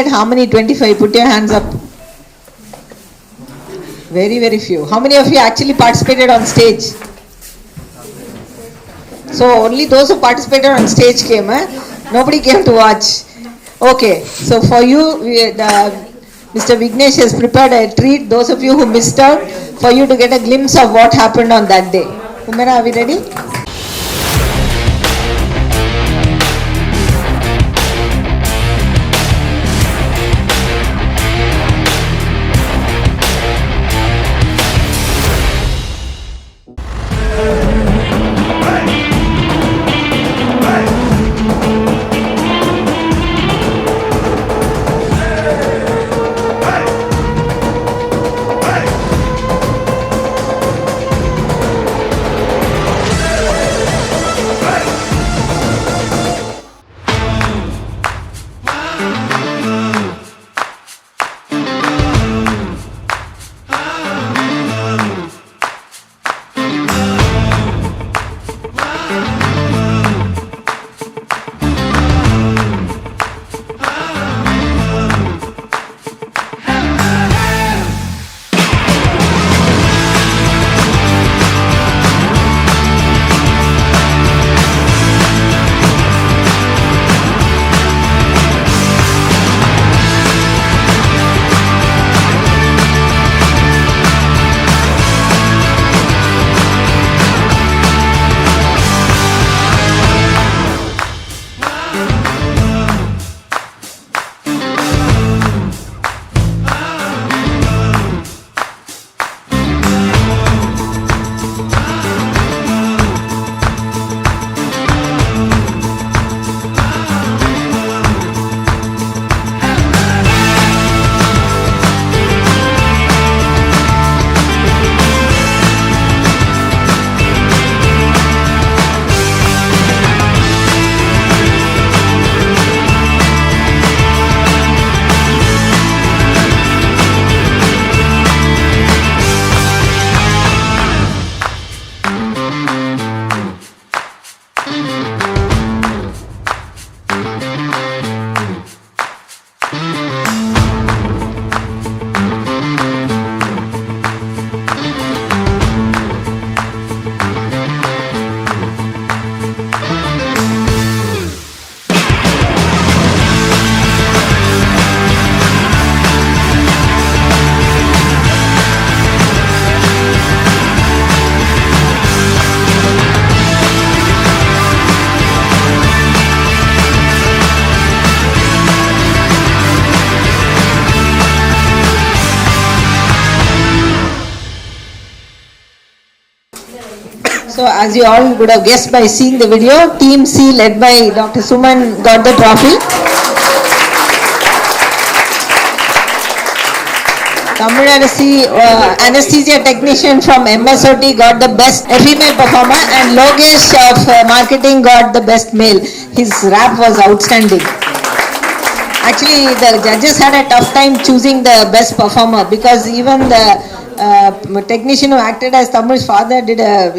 How many? 25. Put your hands up. Very, very few. How many of you actually participated on stage? So only those who participated on stage came. Nobody came to watch. Okay. So for you, Mr. Vignesh has prepared a treat. Those of you who missed out, for you to get a glimpse of what happened on that day. Umera, are we ready? So as you all would have guessed by seeing the video, Team C led by Dr. Suman got the trophy. Tamil anesthesia technician from MSOT got the best female performer, and Logesh of marketing got the best male. His rap was outstanding. Actually, the judges had a tough time choosing the best performer because even the technician who acted as Tamil's father did a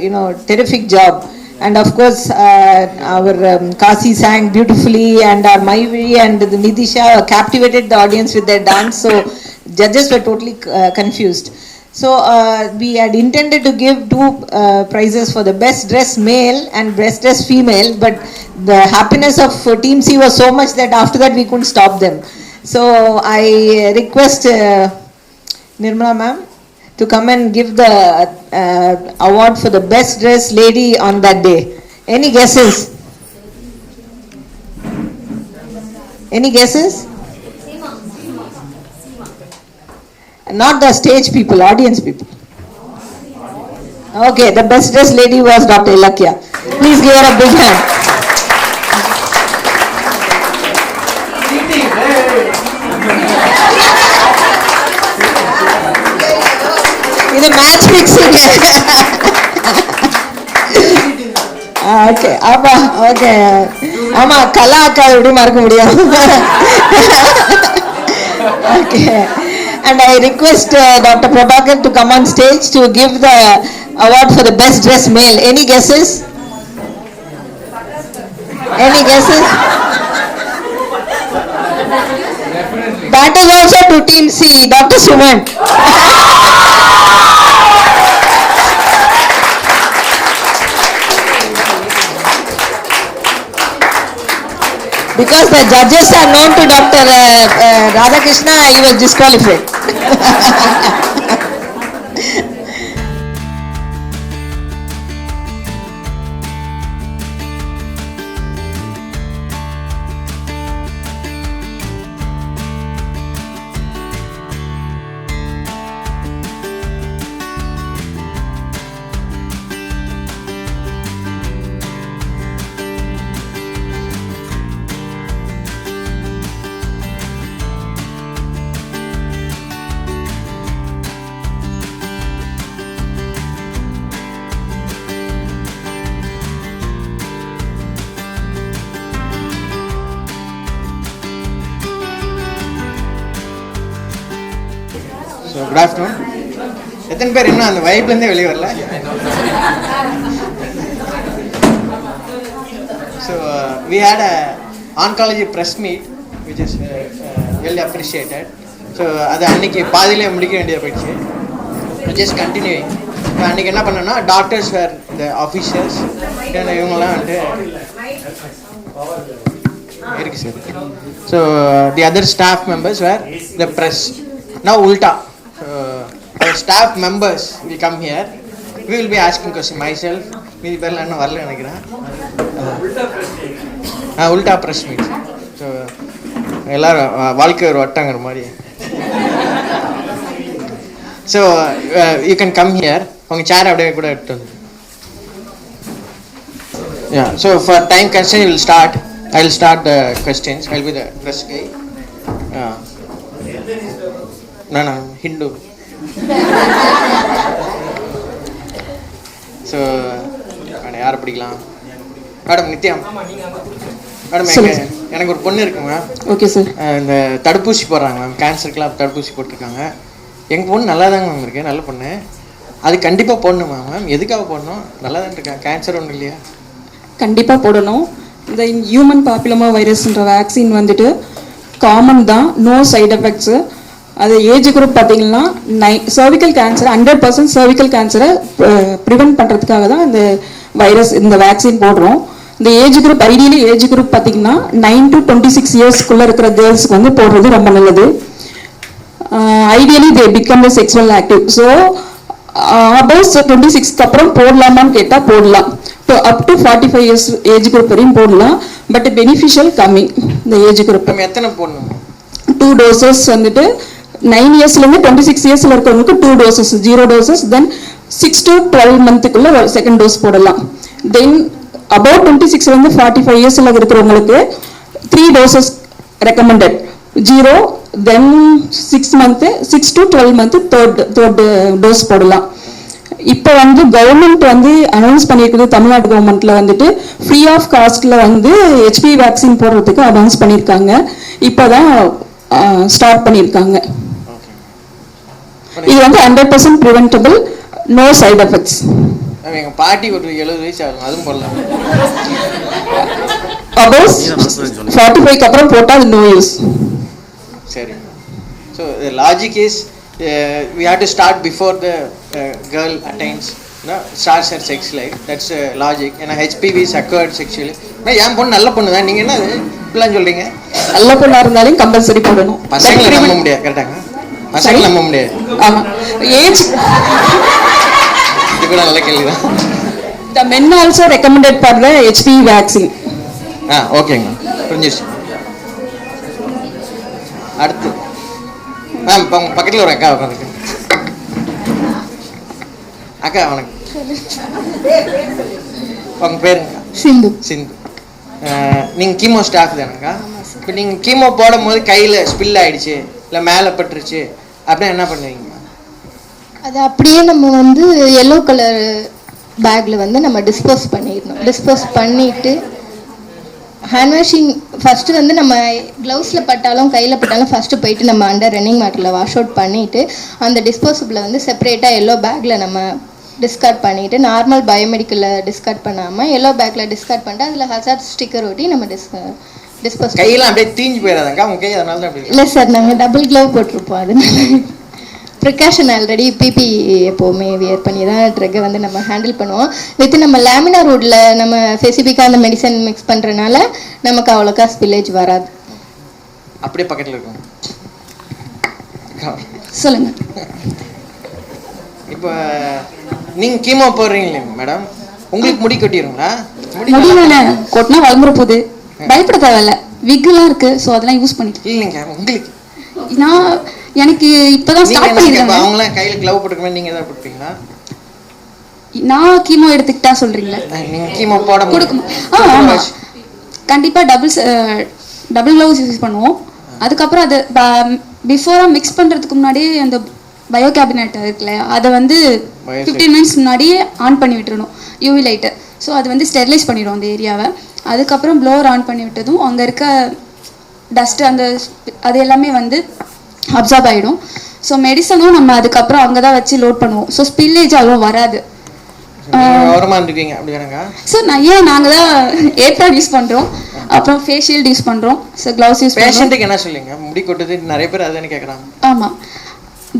terrific job. And of course, our Kasi sang beautifully, and our Mayuri and the Nidisha captivated the audience with their dance. So judges were totally confused. So we had intended to give two prizes for the best dressed male and best dressed female, but the happiness of Team C was so much that after that we couldn't stop them. So I request Nirmala ma'am to come and give the award for the best dressed lady on that day. Any guesses? Any guesses? Not the stage people, audience people. Okay, the best dressed lady was Dr. Ilakya. Please give her a big hand. இது match fixing. Okay ஆமா okay ஆமா கலா அக்கா எப்படி மறக்க முடியும். Okay and I request Dr. Prabhakar to come on stage to give the award for the best dressed male. Any guesses? Any guesses? that is also to Team C, Dr. Suman. Because the judges are known to Dr. Radhakrishna, he was disqualified. So good afternoon. எத்தனை பேர் இன்னும் அந்த வைப்லேருந்தே வெளியே வரல? So we had a oncology press meet which is well appreciated. So அது அன்றைக்கி பாதியிலே முடிக்க வேண்டியது போயிடுச்சு. Just continuing. அன்றைக்கி என்ன பண்ணோன்னா டாக்டர்ஸ் வேர் இந்த ஆஃபீஸர்ஸ் இவங்கெல்லாம் வந்துட்டு இருக்கு sir. So the other staff members where the press. Now ulta. Our staff members will come here. We will be asking questions. Myself, மீதி பேர்ல இன்னும் வரல நினைக்கிறேன். உல்டா ப்ரெஸ் மீட். ஸோ எல்லாரும் வாழ்க்கை ஒரு வட்டங்கிற மாதிரி. So you can come here. உங்கள் சேர் அப்படியே கூட எடுத்து வந்து. Yeah. So for time constraint, we will start. I will start the questions. I will be the press guy. நான் ஹிந்து. ஸோ மேடம் யாரை பிடிக்கலாம்? மேடம் நித்யா மேடம், எனக்கு ஒரு பொண்ணு இருக்குங்க. Okay sir. இந்த தடுப்பூசி போடுறாங்க மேம், கேன்சருக்குலாம் தடுப்பூசி போட்டிருக்காங்க. எங்கள் பொண்ணு நல்லா தாங்க மேம் இருக்கு, நல்ல பொண்ணு. அது கண்டிப்பாக போடணுமா மேம்? எதுக்காக போடணும்? நல்லா தான் இருக்கா, கேன்சர் ஒன்றும் இல்லையா? கண்டிப்பாக போடணும். இந்த ஹியூமன் பாப்புலமா வைரஸ்ன்ற வேக்சின் வந்துட்டு காமன் தான், நோ சைட் எஃபெக்ட்ஸு. அது ஏஜ் குரூப் பார்த்தீங்கன்னா சர்விக்கல் கேன்சர் 100% சர்விக்கல் கேன்சரை ப்ரிவென்ட் பண்ணுறதுக்காக தான் இந்த வைரஸ் இந்த வேக்சின் போடுறோம். இந்த age group ideally age group பார்த்தீங்கன்னா 9 to 26 இயர்ஸ்க்குள்ளே இருக்கிற கேர்ள்ஸ்க்கு வந்து போடுறது ரொம்ப நல்லது. Ideally they become the sexual active. So about 26க்கு அப்புறம் போடலாமான்னு கேட்டால் போடலாம். இப்போ up to 45 years age group வரையும் போடலாம். பட் பெனிஃபிஷியல் கம்மி இந்த ஏஜ் குரூப். எத்தனை போடணும்? 2 doses வந்துட்டு 9 இயர்ஸ்லேருந்து 26 இயர்ஸில் இருக்கிறவங்களுக்கு 2 doses, 0 doses. தென் 6 to 12 மந்த்துக்குள்ள செகண்ட் டோஸ் போடலாம். தென் அபவுட் 26லேருந்து 45 இயர்ஸில் இருக்கிறவங்களுக்கு 3 doses recommended. 0, then 6 month, 6 to 12 month third dose போடலாம். இப்போ வந்து கவர்மெண்ட் வந்து அனௌன்ஸ் பண்ணியிருக்குது, தமிழ்நாடு கவர்மெண்ட்ல வந்துட்டு ஃப்ரீ ஆஃப் காஸ்ட்ல வந்து HPV வேக்சின் போடுறதுக்கு அனௌன்ஸ் பண்ணியிருக்காங்க. இப்போதான் ஸ்டார்ட் பண்ணியிருக்காங்க. இது வந்து 100% ப்ரிவென்டபிள், நோ சைட் எஃபெக்ட்ஸ். எங்க பாட்டி ஒரு 70 வயசு ஆகும், அதுவும் போடலாம். அபவுட் 45க்கு அப்புறம் போட்டால் நோ யூஸ். சரி. So the logic is we have to start before the girl attains starts her sex life. That's logic. ஏன்னா HPV is acquired sexually. என் பொண்ணு நல்ல பொண்ணு தான், நீங்க என்ன இப்படிலாம் சொல்றீங்க? நல்ல பொண்ணா இருந்தாலும் கம்பல்சரி போடணும். பசங்களை நம்ப முடியாது. கரெக்டாங்க, பசங்களை நம்ப முடியாது. ஆமா, ஏஜ் இது கூட நல்ல கேள்விதான். The men also recommended for the HPV vaccine. ஓகேங்க, புரிஞ்சிருச்சு. அடுத்து மேம், இப்போ உங்கள் பக்கத்தில் ஒரு அக்கா உட்காந்துருக்கு. அக்கா வணக்கம். உங்கள் பேருங்க? சிந்து. சிந்து. நீங்கள் கீமோ ஸ்டாஃப் தானேக்கா? இப்போ நீங்கள் கீமோ போடும்போது கையில் ஸ்பில் ஆகிடுச்சு, இல்லை மேலே பட்டுருச்சு அப்படின்னா என்ன பண்ணுவீங்க? அது அப்படியே நம்ம வந்து எல்லோ கலர் பேக்கில் வந்து நம்ம டிஸ்போஸ் பண்ணிடணும். டிஸ்போஸ் பண்ணிவிட்டு ஹேண்ட் வாஷிங் ஃபஸ்ட்டு வந்து நம்ம க்ளவுஸில் பட்டாலும் கையில் பட்டாலும் ஃபஸ்ட்டு போயிட்டு நம்ம அண்டர் ரன்னிங் வாட்டரில் வாஷ் அவுட் பண்ணிவிட்டு அந்த டிஸ்போசபிளை வந்து செப்பரேட்டாக எல்லோ பேக்கில் நம்ம டிஸ்கார்ட் பண்ணிவிட்டு நார்மல் பயோமெடிக்கலில் டிஸ்கார்ட் பண்ணாமல் எல்லோ பேக்கில் டிஸ்கார்ட் பண்ணிட்டு அதில் ஹசார்ட் ஸ்டிக்கர் ஒட்டி நம்ம டிஸ்போஸ். கையெல்லாம் அப்படியே தீஞ்சு போயிடாதாங்க உங்க கை, அதனால தான் அப்படி. இல்லை சார், நாங்கள் டபுள் க்ளவ் போட்டிருப்போம், அதனால ப்ரிகாஷன் ஆல்ரெடி பிபி எப்போவுமே வியர் பண்ணி தான் ட்ரக்கை வந்து நம்ம ஹேண்டில் பண்ணுவோம். வித் நம்ம லேமினார் வுட்டில் நம்ம ஸ்பெசிஃபிக்காக அந்த மெடிசன் மிக்ஸ் பண்ணுறதுனால நமக்கு அவ்வளோக்கா ஸ்பில்லேஜ் வராது. அப்படியே பக்கத்தில் இருக்கும். சொல்லுங்க. இப்போ நீங்கள் கீமோ போடுறீங்களே மேடம், உங்களுக்கு முடி கொட்டிடுங்களா? முடியல, கொட்டினா வளர்ந்துற போகுது, பயப்பட தேவையில்ல. விக்லாம் இருக்கு, ஸோ அதெல்லாம் யூஸ் பண்ணிக்கலாம். இல்லைங்க உங்களுக்கு நான் எனக்கு இப்போதான் ஸ்டார்ட் பண்ணிருக்கேன். அவங்களாம் கையில் க்ளவ் போட்டுக்கமே, நீங்கள் எதாவது போட்டுப்பீங்களா? நான் கீமோ எடுத்துக்கிட்டா சொல்றீங்களா? நீங்கள் கீமோ போட கொடுக்கும். ஆமாம், கண்டிப்பாக டபுள் க்ளவுஸ் யூஸ் பண்ணுவோம். அதுக்கப்புறம் அது பிஃபோராக மிக்ஸ் பண்ணுறதுக்கு முன்னாடியே அந்த பயோ கேபினெட் இருக்குல்ல, அதை வந்து 15 மினிட்ஸ் முன்னாடியே ஆன் பண்ணி விட்டுறணும் யூவி லைட்டு. ஸோ அது வந்து ஸ்டெரிலைஸ் பண்ணிடும் அந்த ஏரியாவை. அதுக்கப்புறம் ப்ளோவர் ஆன் பண்ணி விட்டதும் அங்கே இருக்க டஸ்ட்டு அது எல்லாமே வந்து அப்சார்ப் ஆகிடும். ஸோ மெடிசனும் நம்ம அதுக்கப்புறம் அங்கே தான் வச்சு லோட் பண்ணுவோம். ஸோ ஸ்பில்லேஜ் அவ்வளோ வராது. ஸோ நாங்கள் தான் ஏப்ரான் யூஸ் பண்ணுறோம், அப்புறம் ஃபேஸ் ஷீல்டு யூஸ் பண்ணுறோம், ஸோ க்ளவுஸ் யூஸ் பண்ணுறோம். பேஷண்ட்டுக்கு என்ன சொல்லுங்க, முடி கொட்டுது நிறைய பேர் அதுன்னு கேட்குறாங்க. ஆமாம்,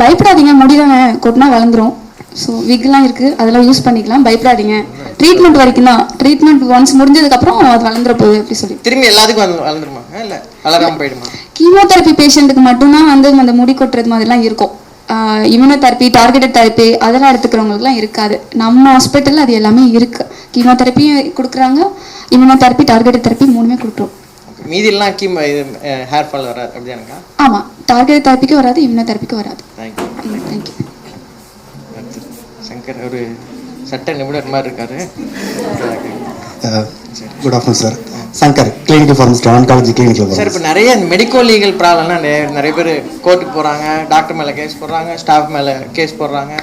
பயப்படாதீங்க, முடிதாங்க கொட்டினா வளர்ந்துரும். ஸோ விக்லாம் இருக்குது, அதெல்லாம் யூஸ் பண்ணிக்கலாம், பயப்படாதீங்க. ட்ரீட்மெண்ட் வரைக்கும் தான், ட்ரீட்மெண்ட் ஒன்ஸ் முடிஞ்சதுக்கப்புறம் அது வளர்ந்துற போகுது அப்படி சொல்லி. திரும்பி எல்லாத்துக்கும் வளர்ந்துருமா இல்லை வளராமல் போயிடுமா? கீமோதெரப்பி பேஷண்ட்டுக்கு மட்டும்தான் வந்து அந்த முடி கொட்டுறது மாதிரிலாம் இருக்கும். இம்யூனோதெரப்பி, டார்கெட்டட் தெரப்பி அதெல்லாம் எடுத்துக்கிறவங்களுக்குலாம் இருக்காது. நம்ம ஹாஸ்பிட்டலில் அது எல்லாமே இருக்குது. கீமோதெரப்பியும் கொடுக்குறாங்க, இம்யூனோதெரப்பி, டார்கெட்டட் தெரப்பி மூணுமே கொடுக்குறோம். மீதியெல்லாம் ஹேர் ஃபால் வராது அப்படியானுங்க? ஆமாம், டார்கெட்டட் தெரப்பிக்கு வராது, இம்யூனோதெரப்பிக்கு வராது. தேங்க்யூ. சங்கர் ஒரு சட்ட நிபுணர் மாதிரி இருக்காரு. Good afternoon sir. Shankar, clinical pharmacist, oncology clinical. Sir, இப்போ நிறைய மெடிக்கோ லீகல் ப்ராப்ளம்லாம் நிறைய பேர் கோர்ட்டுக்கு போகிறாங்க, டாக்டர் மேலே கேஸ் போடுறாங்க, ஸ்டாஃப் மேலே கேஸ் போடுறாங்க.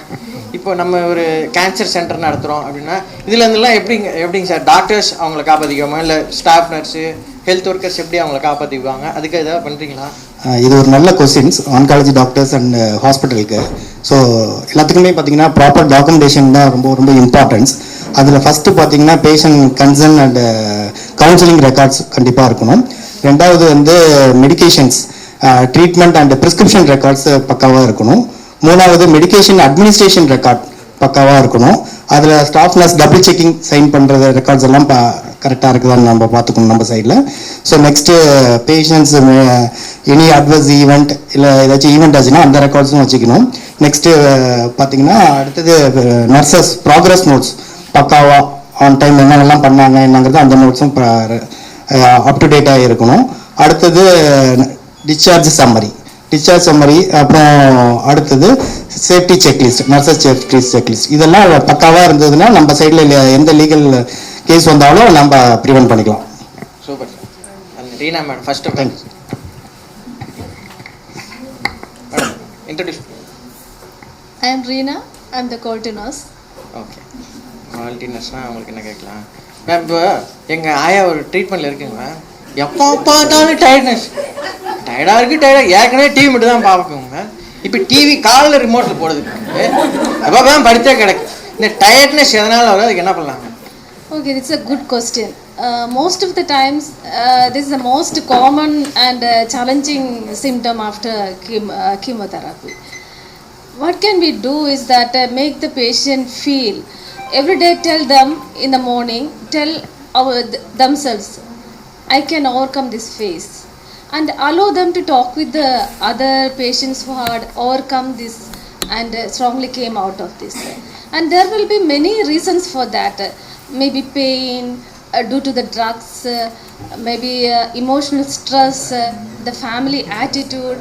இப்போ நம்ம ஒரு கேன்சர் சென்டர் நடத்துகிறோம் அப்படின்னா இதுலேருந்துலாம் எப்படிங்க சார் டாக்டர்ஸ் அவங்கள காப்பாற்றிக்குவோமா, இல்லை ஸ்டாஃப் நர்ஸு ஹெல்த் ஒர்க்கர்ஸ் எப்படி அவங்கள காப்பாற்றிக்குவாங்க? அதுக்கு எதாவது பண்ணுறீங்களா? இது ஒரு நல்ல கொஸ்டின்ஸ் ஆன்காலஜி டாக்டர்ஸ் அண்ட் ஹாஸ்பிட்டலுக்கு. ஸோ எல்லாத்துக்குமே பார்த்தீங்கன்னா ப்ராப்பர் டாக்குமெண்டேஷன் தான் ரொம்ப ரொம்ப இம்பார்ட்டன்ஸ். அதில் ஃபஸ்ட்டு பார்த்தீங்கன்னா patient concern and counselling records கண்டிப்பாக இருக்கணும். ரெண்டாவது வந்து medications, treatment and prescription records பக்காவாக இருக்கணும். மூணாவது மெடிகேஷன் அட்மினிஸ்ட்ரேஷன் ரெக்கார்ட் பக்காவாக இருக்கணும். அதில் staff nurse double checking sign பண்ணுறது ரெக்கார்ட்ஸ் எல்லாம் கரெக்டாக இருக்குதான்னு நம்ம பார்த்துக்கணும் நம்ம சைடில். So next patients any adverse event இல்லை ஏதாச்சும் ஈவெண்ட் ஆச்சுன்னா அந்த ரெக்கார்ட்ஸும் வச்சுக்கணும். நெக்ஸ்ட்டு பார்த்தீங்கன்னா அடுத்தது நர்சஸ் ப்ராக்ரஸ் நோட்ஸ் பக்காவாக ஆன் டைம் என்னென்னலாம் பண்ணாங்க என்னங்கிறது அந்த நோட்ஸும் அப் டு டேட்டாக இருக்கணும். அடுத்தது டிஸ்சார்ஜ் சம்மரி, அப்புறம் அடுத்தது safety checklist, nurses safety checklist, இதெல்லாம் பக்காவாக இருந்ததுன்னா நம்ம சைடில் எந்த லீகல் கேஸ் வந்தாலும் நம்ம ப்ரிவென்ட் பண்ணிக்கலாம். Super sir. Reena madam first of all introduce. I am Reena. I am the quality nurse. Okay, quality நர்ஸ்னால் அவங்களுக்கு என்ன கேட்கலாம் மேம்? இப்போ எங்கள் ஆயா ஒரு ட்ரீட்மெண்ட்டில் இருக்குங்க மேம், எப்போ பார்த்தாலும் டயர்டாக இருக்குது. ஏற்கனவே டிவி மட்டும் தான் பார்க்குங்க மேம். இப்போ டிவி காலில் ரிமோட்டில் போடுறதுக்கு எப்போ தான் படுத்தே கிடக்கு. இந்த டயர்ட்னஸ் எதனால் வரும், அதுக்கு என்ன பண்ணலாங்க? Okay, it's a good question. Most of the times, this is the most common and challenging symptom after chemotherapy. What can we do is that make the patient feel every day. Tell them in the morning, tell themselves, I can overcome this phase, and allow them to talk with the other patients who had overcome this and strongly came out of this. And there will be many reasons for that. Maybe pain due to the drugs, maybe emotional stress, the family attitude,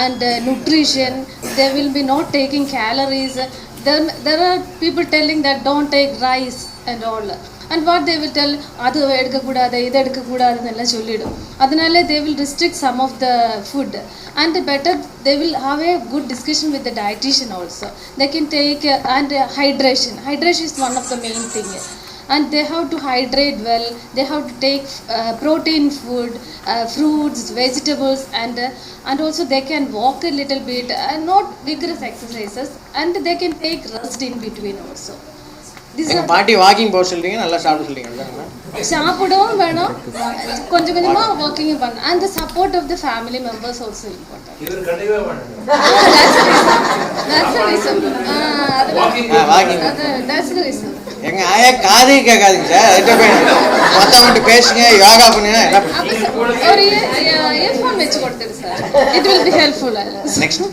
and nutrition. They will be not taking calories. There are people telling that don't take rice and all. And what they will tell, adu edukka koodadhu idu edukka koodadhu ella sollidum. Adanaale they will restrict some of the food, and better they will have a good discussion with the dietitian also. They can take and hydration is one of the main thing. And they have to hydrate well, they have to take protein food, fruits, vegetables, and also they can walk a little bit, not vigorous exercises, and they can take rest in between also. எங்கள் பாட்டி walking போக சொல்றீங்க, நல்லா சாப்பிட சொல்றீங்க. சாப்பிடவும் வேணும், கொஞ்சம் கொஞ்சமா வாக்கிங் பண்ணணும். And the support of the family members also important. That's the reason. That's the reason. எங்க ஆயா காதே கேட்காதுங்க சார், அதுகிட்ட போய் மொத்தம் பேசுங்க, யோகா பண்ணுங்க. ஒரு இயர்ஃபோன் வச்சு கொடுத்துரு sir, it will be helpful. Next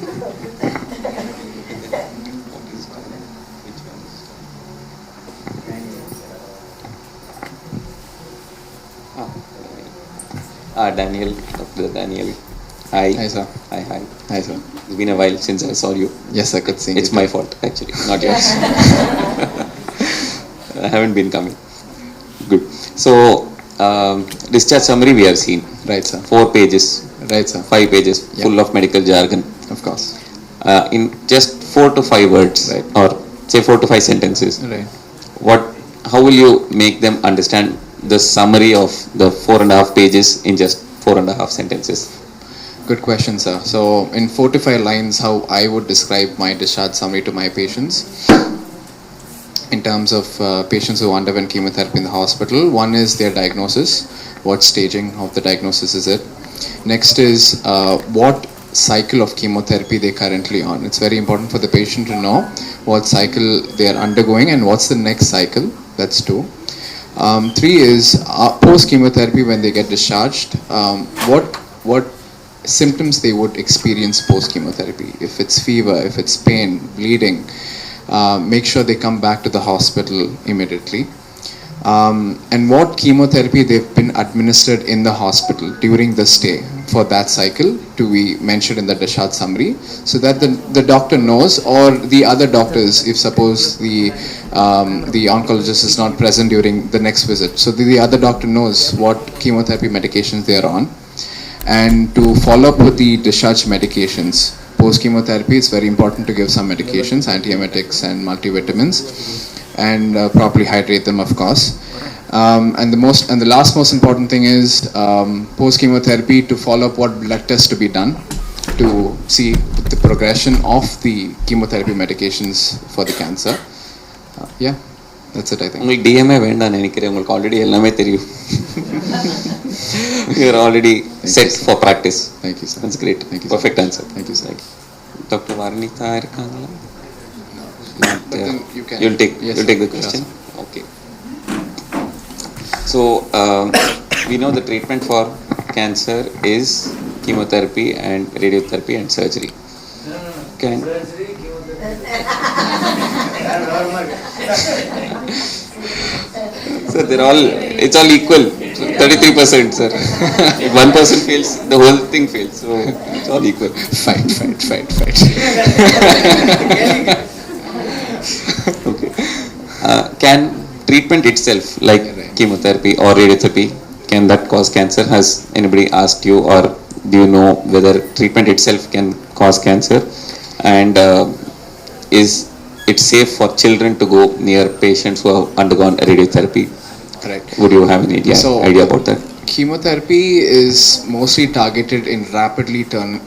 Daniel, Dr. Daniel. Hi. Hi, sir. Hi, hi. Hi, sir. It's been a while since I saw you. Yes, I could see It's my fault, actually, not yours. I haven't been coming. Good. So, discharge summary we have seen. Right, sir. 4 pages. Right, sir. 5 pages, full of medical jargon. Of course. In just 4 to 5 words, Right. or say 4 to 5 sentences. Right. How will you make them understand the summary of the 4.5 pages in just 4.5 sentences? Good question, sir. So, in 4 to 5 lines, how I would describe my discharge summary to my patients. In terms of patients who underwent chemotherapy in the hospital, one is their diagnosis. What staging of the diagnosis is it? Next is what cycle of chemotherapy they're currently on. It's very important for the patient to know what cycle they are undergoing and what's the next cycle. That's 2. 3 is post chemotherapy when they get discharged. What symptoms they would experience post chemotherapy? If it's fever, if it's pain, bleeding, make sure they come back to the hospital immediately. And what chemotherapy they've been administered in the hospital during the stay for that cycle to be mentioned in the discharge summary, so that the doctor knows, or the other doctors, if suppose the oncologist is not present during the next visit, so the other doctor knows what chemotherapy medications they are on, and to follow up with the discharge medications. Post chemotherapy, it's very important to give some medications, antiemetics and multivitamins, and properly hydrate them, of course. And the last most important thing is post chemotherapy to follow up what blood tests to be done to see the progression of the chemotherapy medications for the cancer. Yeah, that's it, I think. உங்களுக்கு DMA வேண்டாம் நினைக்கிறேன், உங்களுக்கு already எல்லாமே தெரியும். You are already set for practice. Thank you, sir. That's great. Thank you, Perfect answer. Thank you, sir. Dr. Varnita இருக்காங்களா? But then you can. You'll take the Yes, question. sir. Okay. So we know the treatment for cancer is chemotherapy and radiotherapy and surgery. Can so it's all equal. 33%, sir. If one person fails, the whole thing fails. So it's all equal. Fight. Okay. Can treatment itself, like Right. chemotherapy or radiotherapy, can that cause cancer? Has anybody asked you, or do you know whether treatment itself can cause cancer? And is it safe for children to go near patients who have undergone radiotherapy? Correct. Would you have any idea about that? Chemotherapy is mostly targeted in rapidly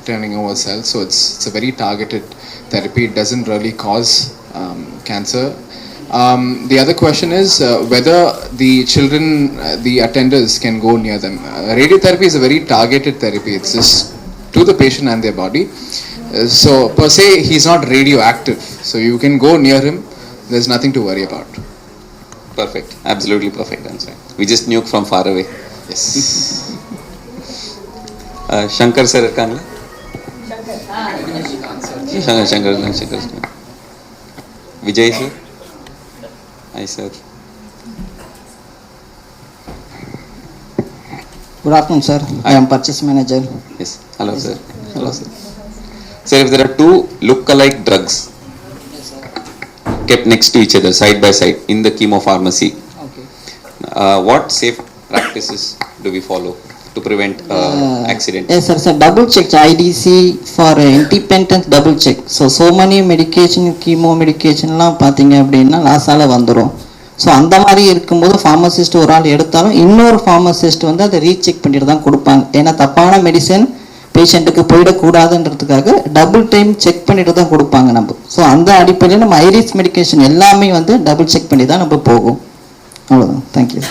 turning over cells, so it's a very targeted therapy. It doesn't really cause cancer. The other question is whether the children, the attenders, can go near them. Radiotherapy is a very targeted therapy. It's just to the patient and their body. So per se, he's not radioactive. So you can go near him. There's nothing to worry about. Perfect. Absolutely perfect answer. We just nuke from far away. Yes. Shankar sir இருக்காங்களா? Shankar. Vijay sir. Hi sir. Good afternoon, sir. I am purchase manager. Yes. Hello sir. Sir, if there are 2 look-alike drugs kept next to each other, side by side, in the chemo pharmacy, Okay. What safe practices do we follow to prevent accident? Yes, sir. So double check IDC for independent double check. So many medication, chemo medication எல்லாம் பார்த்தீங்க அப்படின்னா லாஸால வந்துடும். So அந்த மாதிரி இருக்கும்போது pharmacist ஒரு ஆள் எடுத்தாலும் இன்னொரு ஃபார்மசிஸ்ட் வந்து அதை ரீசெக் பண்ணிட்டு தான் கொடுப்பாங்க. ஏன்னா தப்பான மெடிசன் பேஷண்ட்டுக்கு போயிடக்கூடாதுன்றதுக்காக டபுள் டைம் செக் பண்ணிட்டு தான் கொடுப்பாங்க நம்ம. ஸோ அந்த அடிப்படையில் நம்ம ஐரிஸ் மெடிக்கேஷன் எல்லாமே வந்து டபுள் செக் பண்ணி தான் நம்ம போகும். அவ்வளோதான். தேங்க்யூ.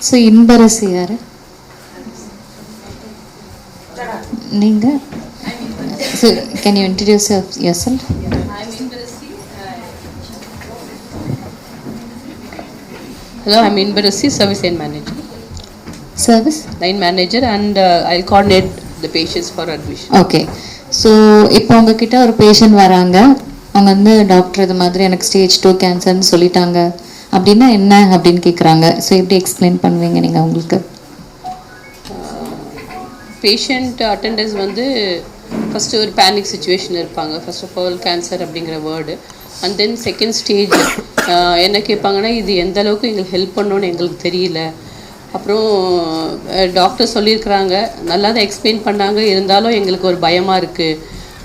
ஸோ இன்பரசி யார் நீங்கள்? So can you introduce your self? Hello, I'm Inbarasi, Service Line Manager. Service? Line Manager, and I'll coordinate the patients for admission. Okay. So இப்போ உங்ககிட்ட ஒரு பேஷண்ட் வராங்க, அவங்க வந்து டாக்டர் இது மாதிரி எனக்கு ஸ்டேஜ் 2 கேன்சர்னு சொல்லிட்டாங்க அப்படின்னா என்ன அப்படின்னு கேட்குறாங்க. ஸோ எப்படி எக்ஸ்பிளைன் பண்ணுவீங்க நீங்கள் அவங்களுக்கு? பேஷண்ட் அட்டெண்டர்ஸ் வந்து ஃபஸ்ட்டு ஒரு பேனிக் சுச்சுவேஷன் இருப்பாங்க. ஃபர்ஸ்ட் ஆஃப் ஆல் கேன்சர் அப்படிங்கிற word, and then second stage என்ன கேட்பாங்கன்னா, இது எந்த அளவுக்கு எங்களுக்கு ஹெல்ப் பண்ணணும்னு எங்களுக்கு தெரியல. அப்புறம் டாக்டர் சொல்லியிருக்கிறாங்க, நல்லா தான் எக்ஸ்பிளைன் பண்ணாங்க, இருந்தாலும் எங்களுக்கு ஒரு பயமாக இருக்குது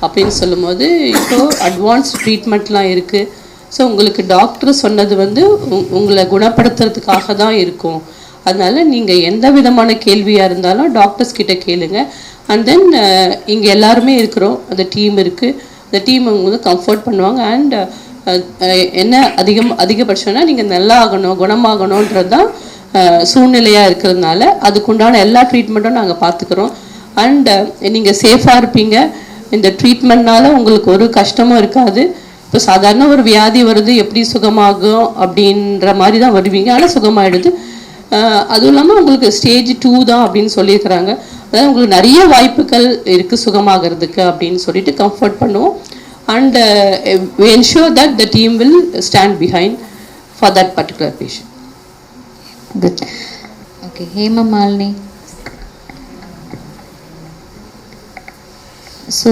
அப்படின்னு சொல்லும்போது, இப்போது அட்வான்ஸ் ட்ரீட்மெண்ட்லாம் இருக்குது. ஸோ உங்களுக்கு டாக்டர் சொன்னது வந்து உங்களை குணப்படுத்துறதுக்காக தான் இருக்கும். அதனால் நீங்கள் எந்த விதமான கேள்வியாக இருந்தாலும் டாக்டர்ஸ் கிட்ட கேளுங்க. அண்ட் தென் இங்கே எல்லாருமே இருக்கிறோம், அந்த டீம் இருக்குது, அந்த டீம் அவங்க வந்து கம்ஃபர்ட் பண்ணுவாங்க. அண்ட் என்ன அதிகபட்சம்னா நீங்கள் நல்லா ஆகணும், குணமாகணுன்றது தான் சூழ்நிலையாக இருக்கிறதுனால அதுக்குண்டான எல்லா ட்ரீட்மெண்ட்டும் நாங்கள் பார்த்துக்குறோம். அண்ட் நீங்கள் சேஃபாக இருப்பீங்க. இந்த ட்ரீட்மெண்ட்னால உங்களுக்கு ஒரு கஷ்டமும் இருக்காது. இப்போ சாதாரண ஒரு வியாதி வருது, எப்படி சுகமாகும் அப்படின்ற மாதிரி தான் வருவீங்க, ஆனால் சுகமாகிடுது. அதுவும் இல்லாமல் உங்களுக்கு ஸ்டேஜ் 2 தான் அப்படின்னு சொல்லியிருக்கிறாங்க. அதாவது உங்களுக்கு நிறைய வாய்ப்புகள் இருக்குது சுகமாகிறதுக்கு அப்படின்னு சொல்லிட்டு கம்ஃபர்ட் பண்ணுவோம். And we ensure that the team will stand behind for that particular patient. Good. Okay, Hema Malini. So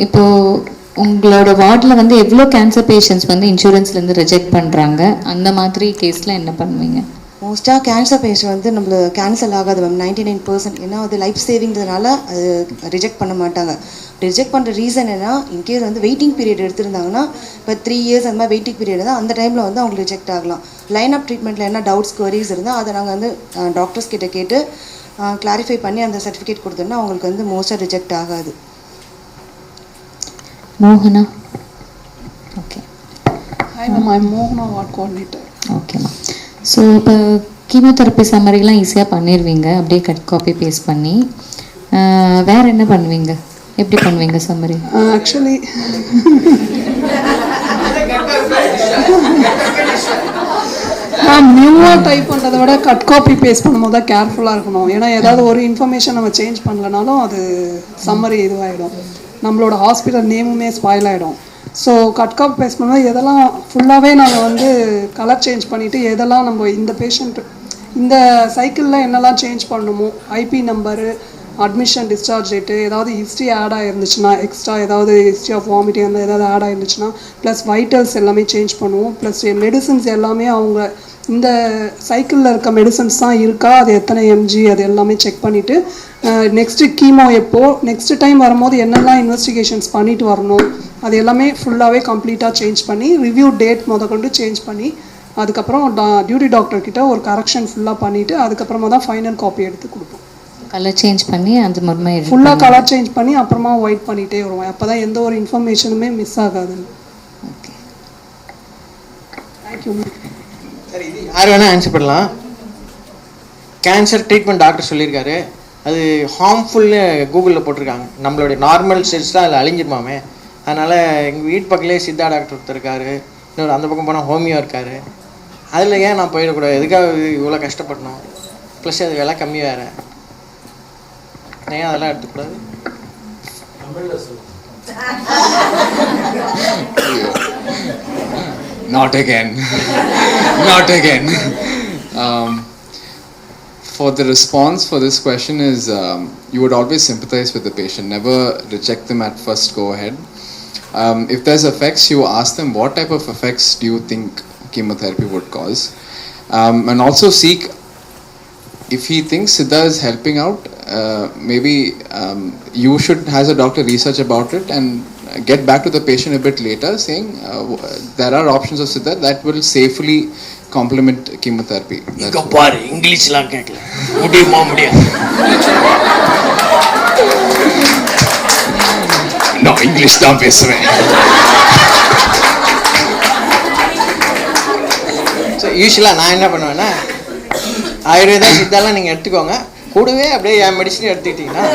இப்போ உங்களோட வார்டில் வந்து எவ்வளோ கேன்சர் பேஷண்ட்ஸ் வந்து இன்சூரன்ஸ்லேருந்து ரிஜெக்ட் பண்ணுறாங்க? அந்த மாதிரி கேஸில் என்ன பண்ணுவீங்க? மோஸ்ட்டாக கேன்சர் பேஷண்ட் வந்து நம்மளுக்கு கேன்சல் ஆகாது மேம், 99%. ஏன்னா அது லைஃப் சேவிங்கிறதுனால அது ரிஜெக்ட் பண்ண மாட்டாங்க. ரிஜெக்ட் பண்ணுற ரீசன் என்ன, இன்கேஸ் வந்து வெயிட்டிங் பீரியட் எடுத்திருந்தாங்கன்னா, இப்போ 3 இயர்ஸ் அந்த மாதிரி வெயிட்டிங் பீரியட் தான், அந்த டைமில் வந்து அவங்களுக்கு ரிஜெக்ட் ஆகலாம். லைன் ஆஃப் ட்ரீட்மெண்ட்டில் என்ன டவுட்ஸ் குவரிஸ் இருந்தால் அதை நாங்கள் வந்து டாக்டர்ஸ் கிட்ட கேட்டு கிளாரிஃபை பண்ணி அந்த சர்டிஃபிகேட் கொடுத்தோம்னா அவங்களுக்கு வந்து மோஸ்ட்டாக ரிஜெக்ட் ஆகாது. மோகனா. Okay. Hi ma'am, I'm Mohana, ward coordinator. ஓகேம்மா. ஸோ இப்போ கீமோதெரப்பி சம்மரிலாம் ஈஸியாக பண்ணிடுவீங்க, அப்படியே கட் காப்பி பேஸ்ட் பண்ணி. வேறு என்ன பண்ணுவீங்க, எப்படி பண்ணுவீங்க சம்மரி? ஆக்சுவலி மேம் நியூவாக டைப் பண்ணுறதை விட கட் காப்பி பேஸ்ட் பண்ணும்போது தான் கேர்ஃபுல்லாக இருக்கணும். ஏன்னா ஏதாவது ஒரு இன்ஃபர்மேஷன் நம்ம சேஞ்ச் பண்ணலனாலும் அது சம்மரி இதுவாகிடும், நம்மளோட ஹாஸ்பிட்டல் நேமுமே ஸ்பாயில் ஆகிடும். ஸோ கட் காப்பி பேஸ்ட் பண்ணும்போது எதெல்லாம் ஃபுல்லாகவே நாங்கள் வந்து கலர் சேஞ்ச் பண்ணிவிட்டு எதெல்லாம் நம்ம இந்த பேஷண்ட் இந்த சைக்கிளில் என்னெல்லாம் சேஞ்ச் பண்ணணுமோ, IP number, admission discharge date, ஏதாவது ஹிஸ்ட்ரி ஆட் ஆகிருந்துச்சுன்னா, எக்ஸ்ட்ரா ஏதாவது ஹிஸ்ட்ரி ஆஃப் வாமிட்டிங் அந்த ஏதாவது ஆட் ஆகிருந்துச்சுன்னா, ப்ளஸ் வைட்டல்ஸ் எல்லாமே சேஞ்ச் பண்ணுவோம். ப்ளஸ் மெடிசன்ஸ் எல்லாமே அவங்க இந்த சைக்கிளில் இருக்க மெடிசன்ஸ் தான் இருக்கா, அது எத்தனை எம்ஜி, அது எல்லாமே செக் பண்ணிவிட்டு நெக்ஸ்ட்டு கீமோ எப்போ நெக்ஸ்ட் டைம் வரும்போது என்னெல்லாம் இன்வெஸ்டிகேஷன்ஸ் பண்ணிட்டு வரணும் அது எல்லாமே ஃபுல்லாகவே கம்ப்ளீட்டாக சேஞ்ச் பண்ணி ரிவ்யூ டேட் முதற்கொண்டு சேஞ்ச் பண்ணி அதுக்கப்புறம் டியூட்டி டாக்டர் கிட்ட ஒரு கரெக்ஷன் ஃபுல்லாக பண்ணிவிட்டு அதுக்கப்புறமா தான் ஃபைனல் காப்பி எடுத்து கொடுப்போம். கலர் சேஞ்ச் பண்ணி அது மாதிரி ஃபுல்லாக கலர் சேஞ்ச் பண்ணி அப்புறமா ஒயிட் பண்ணிகிட்டே வருவோம். அப்போ தான் எந்த ஒரு இன்ஃபர்மேஷனுமே மிஸ் ஆகாது. Okay, thank you. சரி, இது யார் வேணால் ஆன்சர் பண்ணலாம். கேன்சர் ட்ரீட்மெண்ட் டாக்டர் சொல்லியிருக்காரு, அது ஹார்ம்ஃபுல்னு கூகுளில் போட்டிருக்காங்க. நம்மளுடைய நார்மல் செல்ஸ் தான் அதில் அழிஞ்சிருமாமே. அதனால் எங்கள் வீட்டு பக்கத்துலேயே சித்தா டாக்டர் ஒருத்தர் இருக்கார், இன்னொரு அந்த பக்கம் போனால் ஹோமியோ இருக்கார். அதில் ஏன் நான் போயிடக்கூடாது, எதுக்காக இவ்வளோ கஷ்டப்படணும், ப்ளஸ் அது விலை கம்மி வேறு, ஏன் அதெல்லாம் எடுத்துக்கூடாது? Not again. Not again. For the response for this question is you would always sympathize with the patient, never reject them at first go ahead. If there's effects, you ask them what type of effects do you think chemotherapy would cause, and also seek, if he thinks Siddha is helping out, maybe you should, as a doctor, research about it and get back to the patient a bit later saying there are options of Siddha that will safely complement chemotherapy. இங்க பாரு இங்கிலீஷ்லாம் கேட்கல முடியுமா முடியாது நான் English தான் பேசுவேன். So யூஸ்வலாக நான் என்ன பண்ணுவேன்னா ஆயுர்வேதா சித்தாலாம் நீங்கள் எடுத்துக்கோங்க கூடவே அப்படியே என் மெடிசன் எடுத்துக்கிட்டிங்கன்னா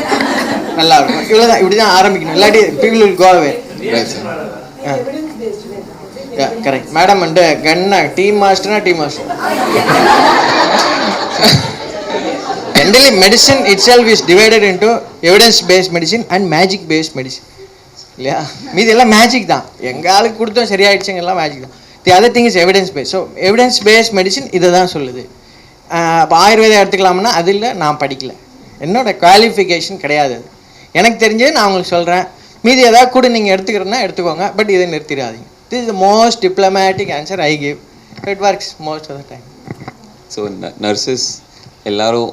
நல்லா இருக்கும். இவ்வளோதான், இப்படி தான் ஆரம்பிக்கணும். இல்லாட்டி people will go away. Correct madam வந்து கன்னா டீம் மாஸ்டர்னா team master. Generally, medicine itself is divided into evidence-based medicine and magic-based medicine. இல்லையா மீது எல்லாம் மேஜிக் தான். எங்கள் ஆளுக்கு கொடுத்தோம் சரியாயிடுச்சுங்க எல்லாம் மேஜிக் தான். The other thing is evidence base. So evidence based medicine இதை தான் சொல்லுது. இப்போ ஆயுர்வேதம் எடுத்துக்கலாம்னா அதில் நான் படிக்கல, என்னோட குவாலிஃபிகேஷன் கிடையாது. அது எனக்கு தெரிஞ்சது நான் உங்களுக்கு சொல்கிறேன். மீதி ஏதாவது கூட நீங்கள் எடுத்துக்கிறேன்னா எடுத்துக்கோங்க, பட் இதை நிறுத்திடாதீங்க. This is the most diplomatic answer I give. It works most of the time. So nurses எல்லாரும்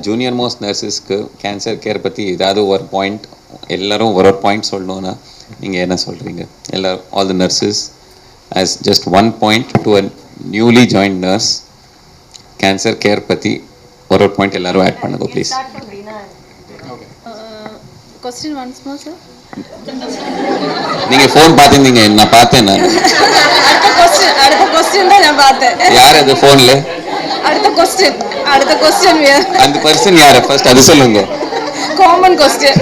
ஜூனியர் மோஸ்ட் நர்சஸ்க்கு கேன்சர் கேர் பற்றி ஏதாவது ஒரு பாயிண்ட் எல்லாரும் ஒரு பாயிண்ட் சொல்லணும்னா நீங்கள் என்ன சொல்கிறீங்க? எல்லாரும் all the nurses as just one point to a newly joined nurse cancer care பற்றி ஒரு பாயிண்ட் எல்லாரும் ஆட் பண்ணுங்க please. Question once more, sir. நீங்கள் ஃபோன் பார்த்துருந்தீங்க, நான் பார்த்தேன். நான் அடுத்த கொஸ்டின் தான் நான் பார்த்தேன். யார் அது ஃபோனில்? அடுத்த கொஸ்டின் அந்த பர்சன் யார் ஃபர்ஸ்ட் அது சொல்லுங்க. காமன் கொஸ்டின்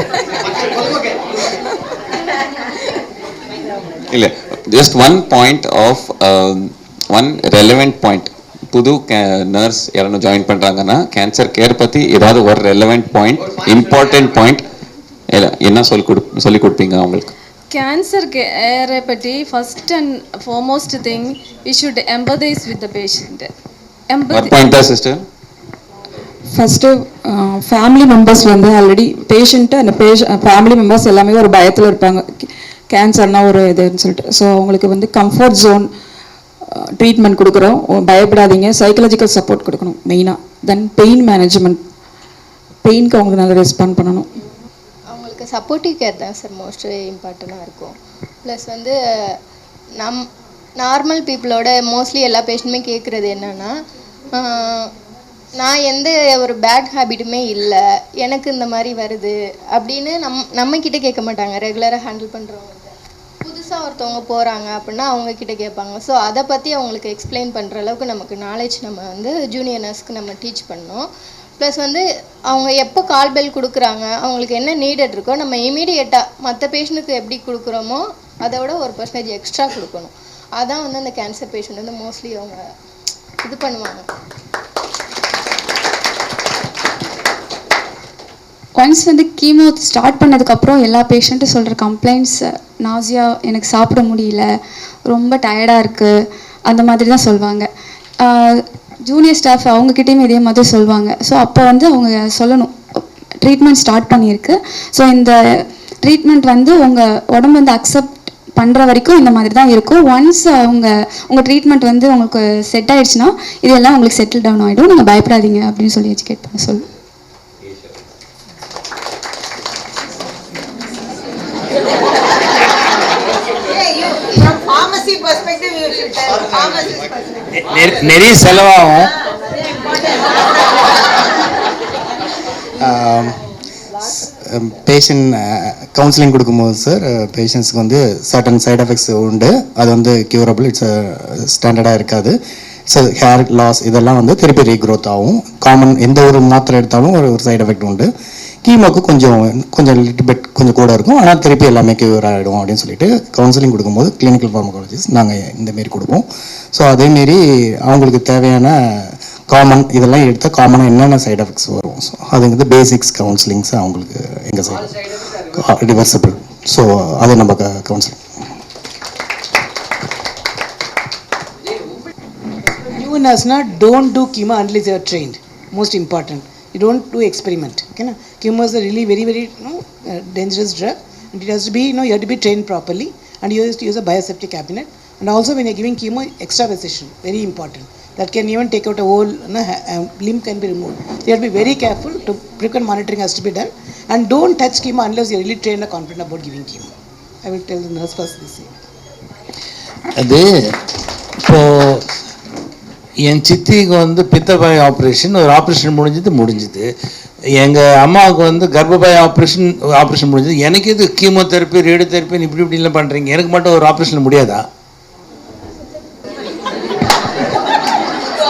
இல்லை, just one point of one relevant point. புது நர்ஸ் யாரும் ஜாயின் பண்ணுறாங்கன்னா கேன்சர் கேர் பற்றி ஏதாவது ஒரு ரெலவெண்ட் பாயிண்ட், இம்பார்ட்டன்ட் பாயிண்ட் என்ன சொல்லி கொடுப்பீங்க அவங்களுக்கு? கேன்சர் கேரை பற்றி first and foremost thing we should emphasise with the patient. ஒரு பாயிண்ட் தான் சிஸ்டர். ஃபஸ்ட்டு ஃபேமிலி மெம்பர்ஸ் வந்து ஆல்ரெடி பேஷண்ட்டு அந்த ஃபேமிலி மெம்பர்ஸ் எல்லாமே ஒரு பயத்தில் இருப்பாங்க, கேன்சர்னா ஒரு இதுன்னு சொல்லிட்டு. ஸோ அவங்களுக்கு வந்து கம்ஃபர்ட் ஜோன் ட்ரீட்மெண்ட் கொடுக்குறோம், பயப்படாதீங்க. சைக்கலாஜிக்கல் சப்போர்ட் கொடுக்கணும் மெயினாக. தென் பெயின் மேனேஜ்மெண்ட், பெயினுக்கு அவங்களுக்கு நல்லா ரெஸ்பாண்ட் பண்ணணும். அவங்களுக்கு சப்போர்ட்டிவ் கேர் தான் சார் மோஸ்ட் இம்பார்ட்டண்ட்டாக இருக்கும். ப்ளஸ் வந்து நார்மல் பீப்புளோட மோஸ்ட்லி எல்லா பேஷண்ட்டுமே கேட்குறது என்னென்னா, நான் எந்த ஒரு பேட் ஹேபிட்டுமே இல்லை, எனக்கு இந்த மாதிரி வருது அப்படின்னு நம்மக்கிட்ட கேட்க மாட்டாங்க. ரெகுலராக ஹேண்டில் பண்ணுறவங்க புதுசாக ஒருத்தவங்க போகிறாங்க அப்படின்னா அவங்கக்கிட்ட கேட்பாங்க. ஸோ அதை பற்றி அவங்களுக்கு எக்ஸ்பிளைன் பண்ணுற அளவுக்கு நமக்கு நாலேஜ் நம்ம வந்து ஜூனியர் நர்ஸ்க்கு நம்ம டீச் பண்ணோம். ப்ளஸ் வந்து அவங்க எப்போ கால் பெல் கொடுக்குறாங்க, அவங்களுக்கு என்ன நீடட் இருக்கோ நம்ம இமீடியட்டாக மற்ற பேஷண்ட்டுக்கு எப்படி கொடுக்குறோமோ அதை விட 1% எக்ஸ்ட்ரா கொடுக்கணும். அதான் வந்து அந்த கேன்சர் பேஷண்ட் வந்து மோஸ்ட்லி அவங்க இது பண்ணுவாங்க. ஒன்ஸ் வந்து கீமோ ஸ்டார்ட் பண்ணதுக்கப்புறம் எல்லா பேஷண்ட்டும் சொல்கிற கம்ப்ளைண்ட்ஸ் நாசியா, எனக்கு சாப்பிட முடியல, ரொம்ப டயர்டாக இருக்குது, அந்த மாதிரி தான் சொல்லுவாங்க. ஜூனியர் ஸ்டாஃப் அவங்கக்கிட்டேயும் இதே மாதிரி சொல்லுவாங்க. ஸோ அப்போ வந்து அவங்க சொல்லணும் ட்ரீட்மெண்ட் ஸ்டார்ட் பண்ணியிருக்கு, ஸோ இந்த ட்ரீட்மெண்ட் வந்து உங்கள் உடம்பு வந்து அக்செப்ட் பண்ணுற வரைக்கும் இந்த மாதிரி தான் இருக்கும். ஒன்ஸ் உங்கள் ட்ரீட்மெண்ட் வந்து உங்களுக்கு செட் ஆகிடுச்சுன்னா இதெல்லாம் உங்களுக்கு செட்டில் டவுன் ஆகிடும், நீங்கள் பயப்படாதீங்க அப்படின்னு சொல்லி எஜுகேட் பண்ண சொல்லு. நிறைய செலவாகும். பேஷண்ட் கவுன்சிலிங் கொடுக்கும்போது சார் பேஷண்ட்ஸ்க்கு வந்து சர்டன் சைட் எஃபெக்ட்ஸ் உண்டு. அது வந்து க்யூரபிள், இட்ஸ் ஸ்டாண்டர்டாக இருக்காது. ஸோ ஹேர் லாஸ் இதெல்லாம் வந்து திருப்பி ரீக்ரோத் ஆகும். காமன் எந்த ஒரு மாத்திரை எடுத்தாலும் ஒரு சைட் எஃபெக்ட் உண்டு. கீமோக்கு கொஞ்சம் லிட்டில் பெட் கொஞ்சம் கூட இருக்கும், ஆனால் திருப்பி எல்லாமே க்யூர் ஆகிடும் அப்படின்னு சொல்லிட்டு கவுன்சிலிங் கொடுக்கும்போது கிளினிக்கல் ஃபார்மகாலஜிஸ்ட் நாங்கள் இந்தமாரி கொடுப்போம். ஸோ அதேமாரி அவங்களுக்கு தேவையான காமன் இதெல்லாம் எடுத்தால் காமனாக என்னென்ன சைட் எஃபெக்ட்ஸ் வரும், ஸோ அதுங்கிறது பேசிக்ஸ் கவுன்சிலிங்ஸ் அவங்களுக்கு எங்கள் சைடு ரிவர்சபிள். ஸோ அதை நம்ம counselling. New nurse na don't do chemo unless you are trained. Most important. You don't do experiment. Okay, na? Chemo is a really very dangerous drug, and it has to be you have to be trained properly, and you have to use a biosafety cabinet. And also when you are giving chemo, extravasation very important. That can even take out a whole limb can be removed. So you have to be very careful. To frequent monitoring has to be done, and don't touch chemo unless you are really trained and confident about giving chemo. I will tell the nurse first this. அது இப்போது என் சித்திக்கு வந்து பித்தப்பாய் operation, ஒரு operation முடிஞ்சுது. எங்கள் அம்மாவுக்கு வந்து கர்ப்பப்பாய் operation முடிஞ்சது. எனக்கு இது கீமோதெரப்பி, ரேடியோதெரப்பின்னு இப்படிலாம் பண்ணுறீங்க, எனக்கு மட்டும் ஒரு ஆப்ரேஷன் முடியாதா?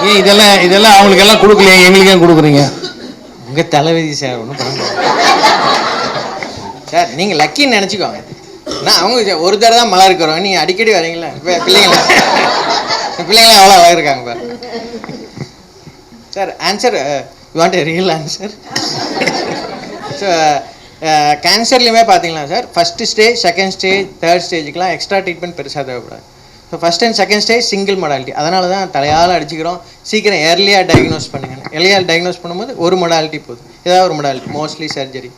ஏன் இதெல்லாம் அவங்களுக்கெல்லாம் கொடுக்கலையே, எங்களுக்கு ஏன் கொடுக்குறீங்க? உங்கள் தலைவிதி சார், ஒன்றும் பண்ண சார். நீங்கள் லக்கின்னு நினச்சிக்கோங்க. நான் அவங்க ஒரு தடவை தான் மழை இருக்கிறோம், நீங்கள் அடிக்கடி வரீங்களா? இப்போ பிள்ளைங்களாம் அவ்வளோ அழகாக இருக்காங்க பாரு sir. Answer you want a real answer. So கேன்சர்லேயுமே பார்த்தீங்களா sir, first stage, second stage, third ஸ்டேஜுக்கெலாம் எக்ஸ்ட்ரா ட்ரீட்மெண்ட் பெருசாக தேவைப்படாது. So first and second stage single modality. அதனால தான் தலையால் அடிச்சுக்கிறோம். சீக்கிரம் ஏர்லியாக டயக்னோஸ் பண்ணுங்க. ஏர்லியாக டயக்னோஸ் பண்ணும்போது ஒரு மொடாலிட்டி போதும், ஏதாவது ஒரு மொடாலிட்டி, மோஸ்ட்லி சர்ஜரி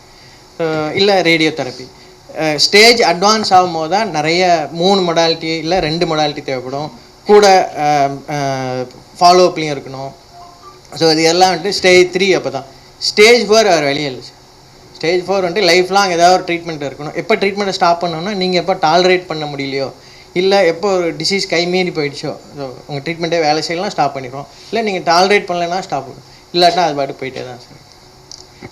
இல்லை ரேடியோ தெரப்பி. ஸ்டேஜ் அட்வான்ஸ் ஆகும்போது தான் நிறைய 3 மொடாலிட்டி இல்லை 2 மொடாலிட்டி தேவைப்படும். கூட ஃபாலோஅப்லேயும் இருக்கணும். ஸோ இது எல்லாம் வந்துட்டு ஸ்டேஜ் 3. அப்போ தான் ஸ்டேஜ் 4 வேறு வழியே இல்லை. ஸ்டேஜ் 4 வந்துட்டு லைஃப் லாங் ஏதாவது ஒரு ட்ரீட்மெண்ட் இருக்கணும். எப்போ ட்ரீட்மெண்ட்டை ஸ்டாப் பண்ணணும்னா, நீங்கள் எப்போ டாலரேட் பண்ண முடியலையோ, இல்லை எப்போ ஒரு டிசீஸ் கை மீறி போயிடுச்சோ, ஸோ உங்கள் ட்ரீட்மெண்ட்டே வேலை செய்யலாம், ஸ்டாப் பண்ணிடுவோம். இல்லை நீங்கள் டாலரேட் பண்ணலைன்னா ஸ்டாப் பண்ணும், இல்லாட்டினா அது பாட்டு போயிட்டே தான் சார்.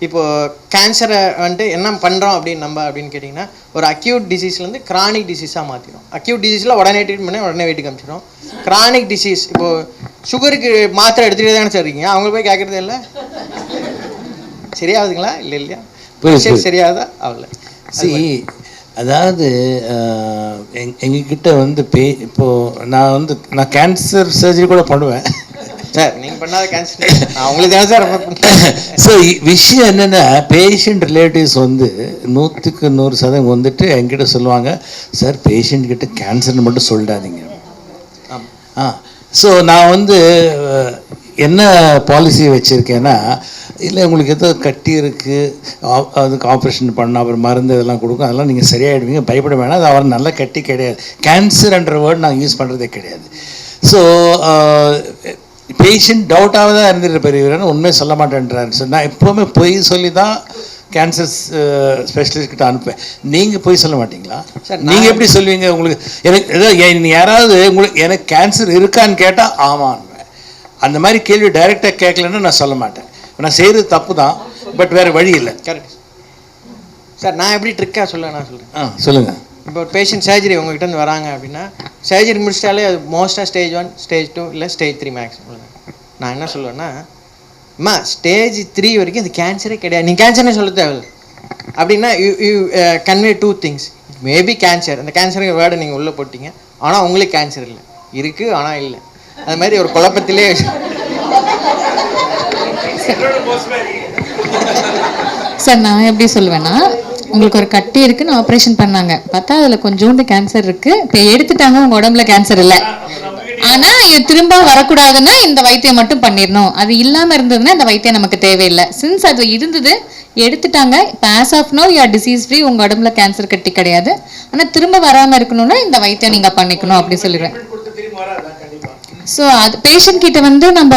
இப்போது கேன்சரை வந்துட்டு என்ன பண்ணுறோம் அப்படின்னு கேட்டிங்கன்னா, ஒரு அக்யூட் டிசீஸ்லேருந்து கிரானிக் டிசீஸாக மாற்றிடும். அக்யூட் டிசீஸில் உடனே ட்ரீட் பண்ணி உடனே வீட்டுக்கு அனுப்பிச்சிடும். கிரானிக் டிசீஸ், இப்போது சுகருக்கு மாத்திரை எடுத்துகிட்டே தானே சார் இருக்கீங்க, அவங்க போய் கேட்குறதே இல்லை, சரியாகுதுங்களா? இல்லை இல்லையா? சரியாகுதா? அவ்வளோ. அதாவது எங்ககிட்ட வந்து இப்போது நான் கேன்சர் சர்ஜரி கூட பண்ணுவேன் சார். நீங்கள் பண்ணாத கேன்சர் அவங்களுக்கு தானே சார். ஸோ விஷயம் என்னென்னா, பேஷண்ட் ரிலேட்டிவ்ஸ் வந்து 100% வந்துட்டு என்கிட்ட சொல்லுவாங்க, சார் பேஷண்ட் கிட்ட கேன்சர்னு மட்டும் சொல்லிடாதீங்க. ஸோ நான் வந்து என்ன பாலிசி வச்சுருக்கேன்னா, இல்லை உங்களுக்கு ஏதோ கட்டி இருக்குது, அதுக்கு ஆப்ரேஷன் பண்ண, அப்புறம் மருந்து இதெல்லாம் கொடுக்கும், அதெல்லாம் நீங்கள் சரியாயிடுவீங்க, பயப்பட வேணாம், அது அவர் நல்ல கட்டி கிடையாது. கேன்சர்ன்ற வேர்டு நாங்கள் யூஸ் பண்ணுறதே கிடையாது. ஸோ பேஷண்ட் டவுட்டாக தான் இருந்துட்டு பெரியவரன்னு உண்மையை சொல்ல மாட்டேன்றாரு. ஸோ நான் எப்போவுமே பொய் சொல்லி தான் கேன்சர் ஸ்பெஷலிஸ்ட்கிட்ட அனுப்பேன். நீங்கள் பொய் சொல்ல மாட்டீங்களா சார்? நீங்கள் எப்படி சொல்லுவீங்க? உங்களுக்கு எனக்கு ஏதோ யாராவது உங்களுக்கு எனக்கு கேன்சர் இருக்கான்னு கேட்டால் ஆமான்னு, அந்த மாதிரி கேள்வி டைரெக்டாக கேட்கலன்னு நான் சொல்ல மாட்டேன். நான் செய்கிறது தப்பு தான், பட் வேறு வழி இல்லை. Correct sir. நான் எப்படி ட்ரிக்காக நான் சொல்கிறேன். சொல்லுங்கள். இப்போ ஒரு பேஷண்ட் சர்ஜரி உங்கள்கிட்ட இருந்து வராங்க அப்படின்னா, சர்ஜரி முடிச்சிட்டாலே அது மோஸ்ட்டாக ஸ்டேஜ் 1, ஸ்டேஜ் 2 இல்லை ஸ்டேஜ் 3 மேக்ஸிமம். நான் என்ன சொல்லுவேன்னா, அம்மா ஸ்டேஜ் 3 வரைக்கும் அது கேன்சரே கிடையாது, நீங்கள் கேன்சர்னே சொல்ல தேவையில்லை அப்படின்னா, you convey 2 things. Maybe cancer, அந்த கேன்சருங்கிற வேர்டை நீங்கள் உள்ளே போட்டிங்க, ஆனால் உங்களுக்கு கேன்சர் இல்லை, இருக்குது ஆனால் இல்லை. அது மாதிரி ஒரு குழப்பத்திலே சார் நான் எப்படி சொல்லுவேன்னா, உங்களுக்கு ஒரு கட்டி இருக்குன்னு ஆப்ரேஷன் பண்ணாங்க, பார்த்தா அதில் கொஞ்சோண்டு கேன்சர் இருக்குது, இப்போ எடுத்துட்டாங்க, உங்கள் உடம்புல கேன்சர் இல்லை, ஆனால் இது திரும்ப வரக்கூடாதுன்னா இந்த வைத்தியம் மட்டும் பண்ணிடணும். அது இல்லாமல் இருந்ததுன்னா இந்த வைத்தியம் நமக்கு தேவையில்லை. சின்ஸ் அது இருந்தது, எடுத்துட்டாங்க, இப்போ as of now you are disease free, உங்கள் உடம்புல கேன்சர் கட்டி கிடையாது, ஆனால் திரும்ப வராமல் இருக்கணும்னா இந்த வைத்தியம் நீங்கள் பண்ணிக்கணும் அப்படி சொல்லிடுவேன். ஸோ அது பேஷண்ட் கிட்ட வந்து நம்ம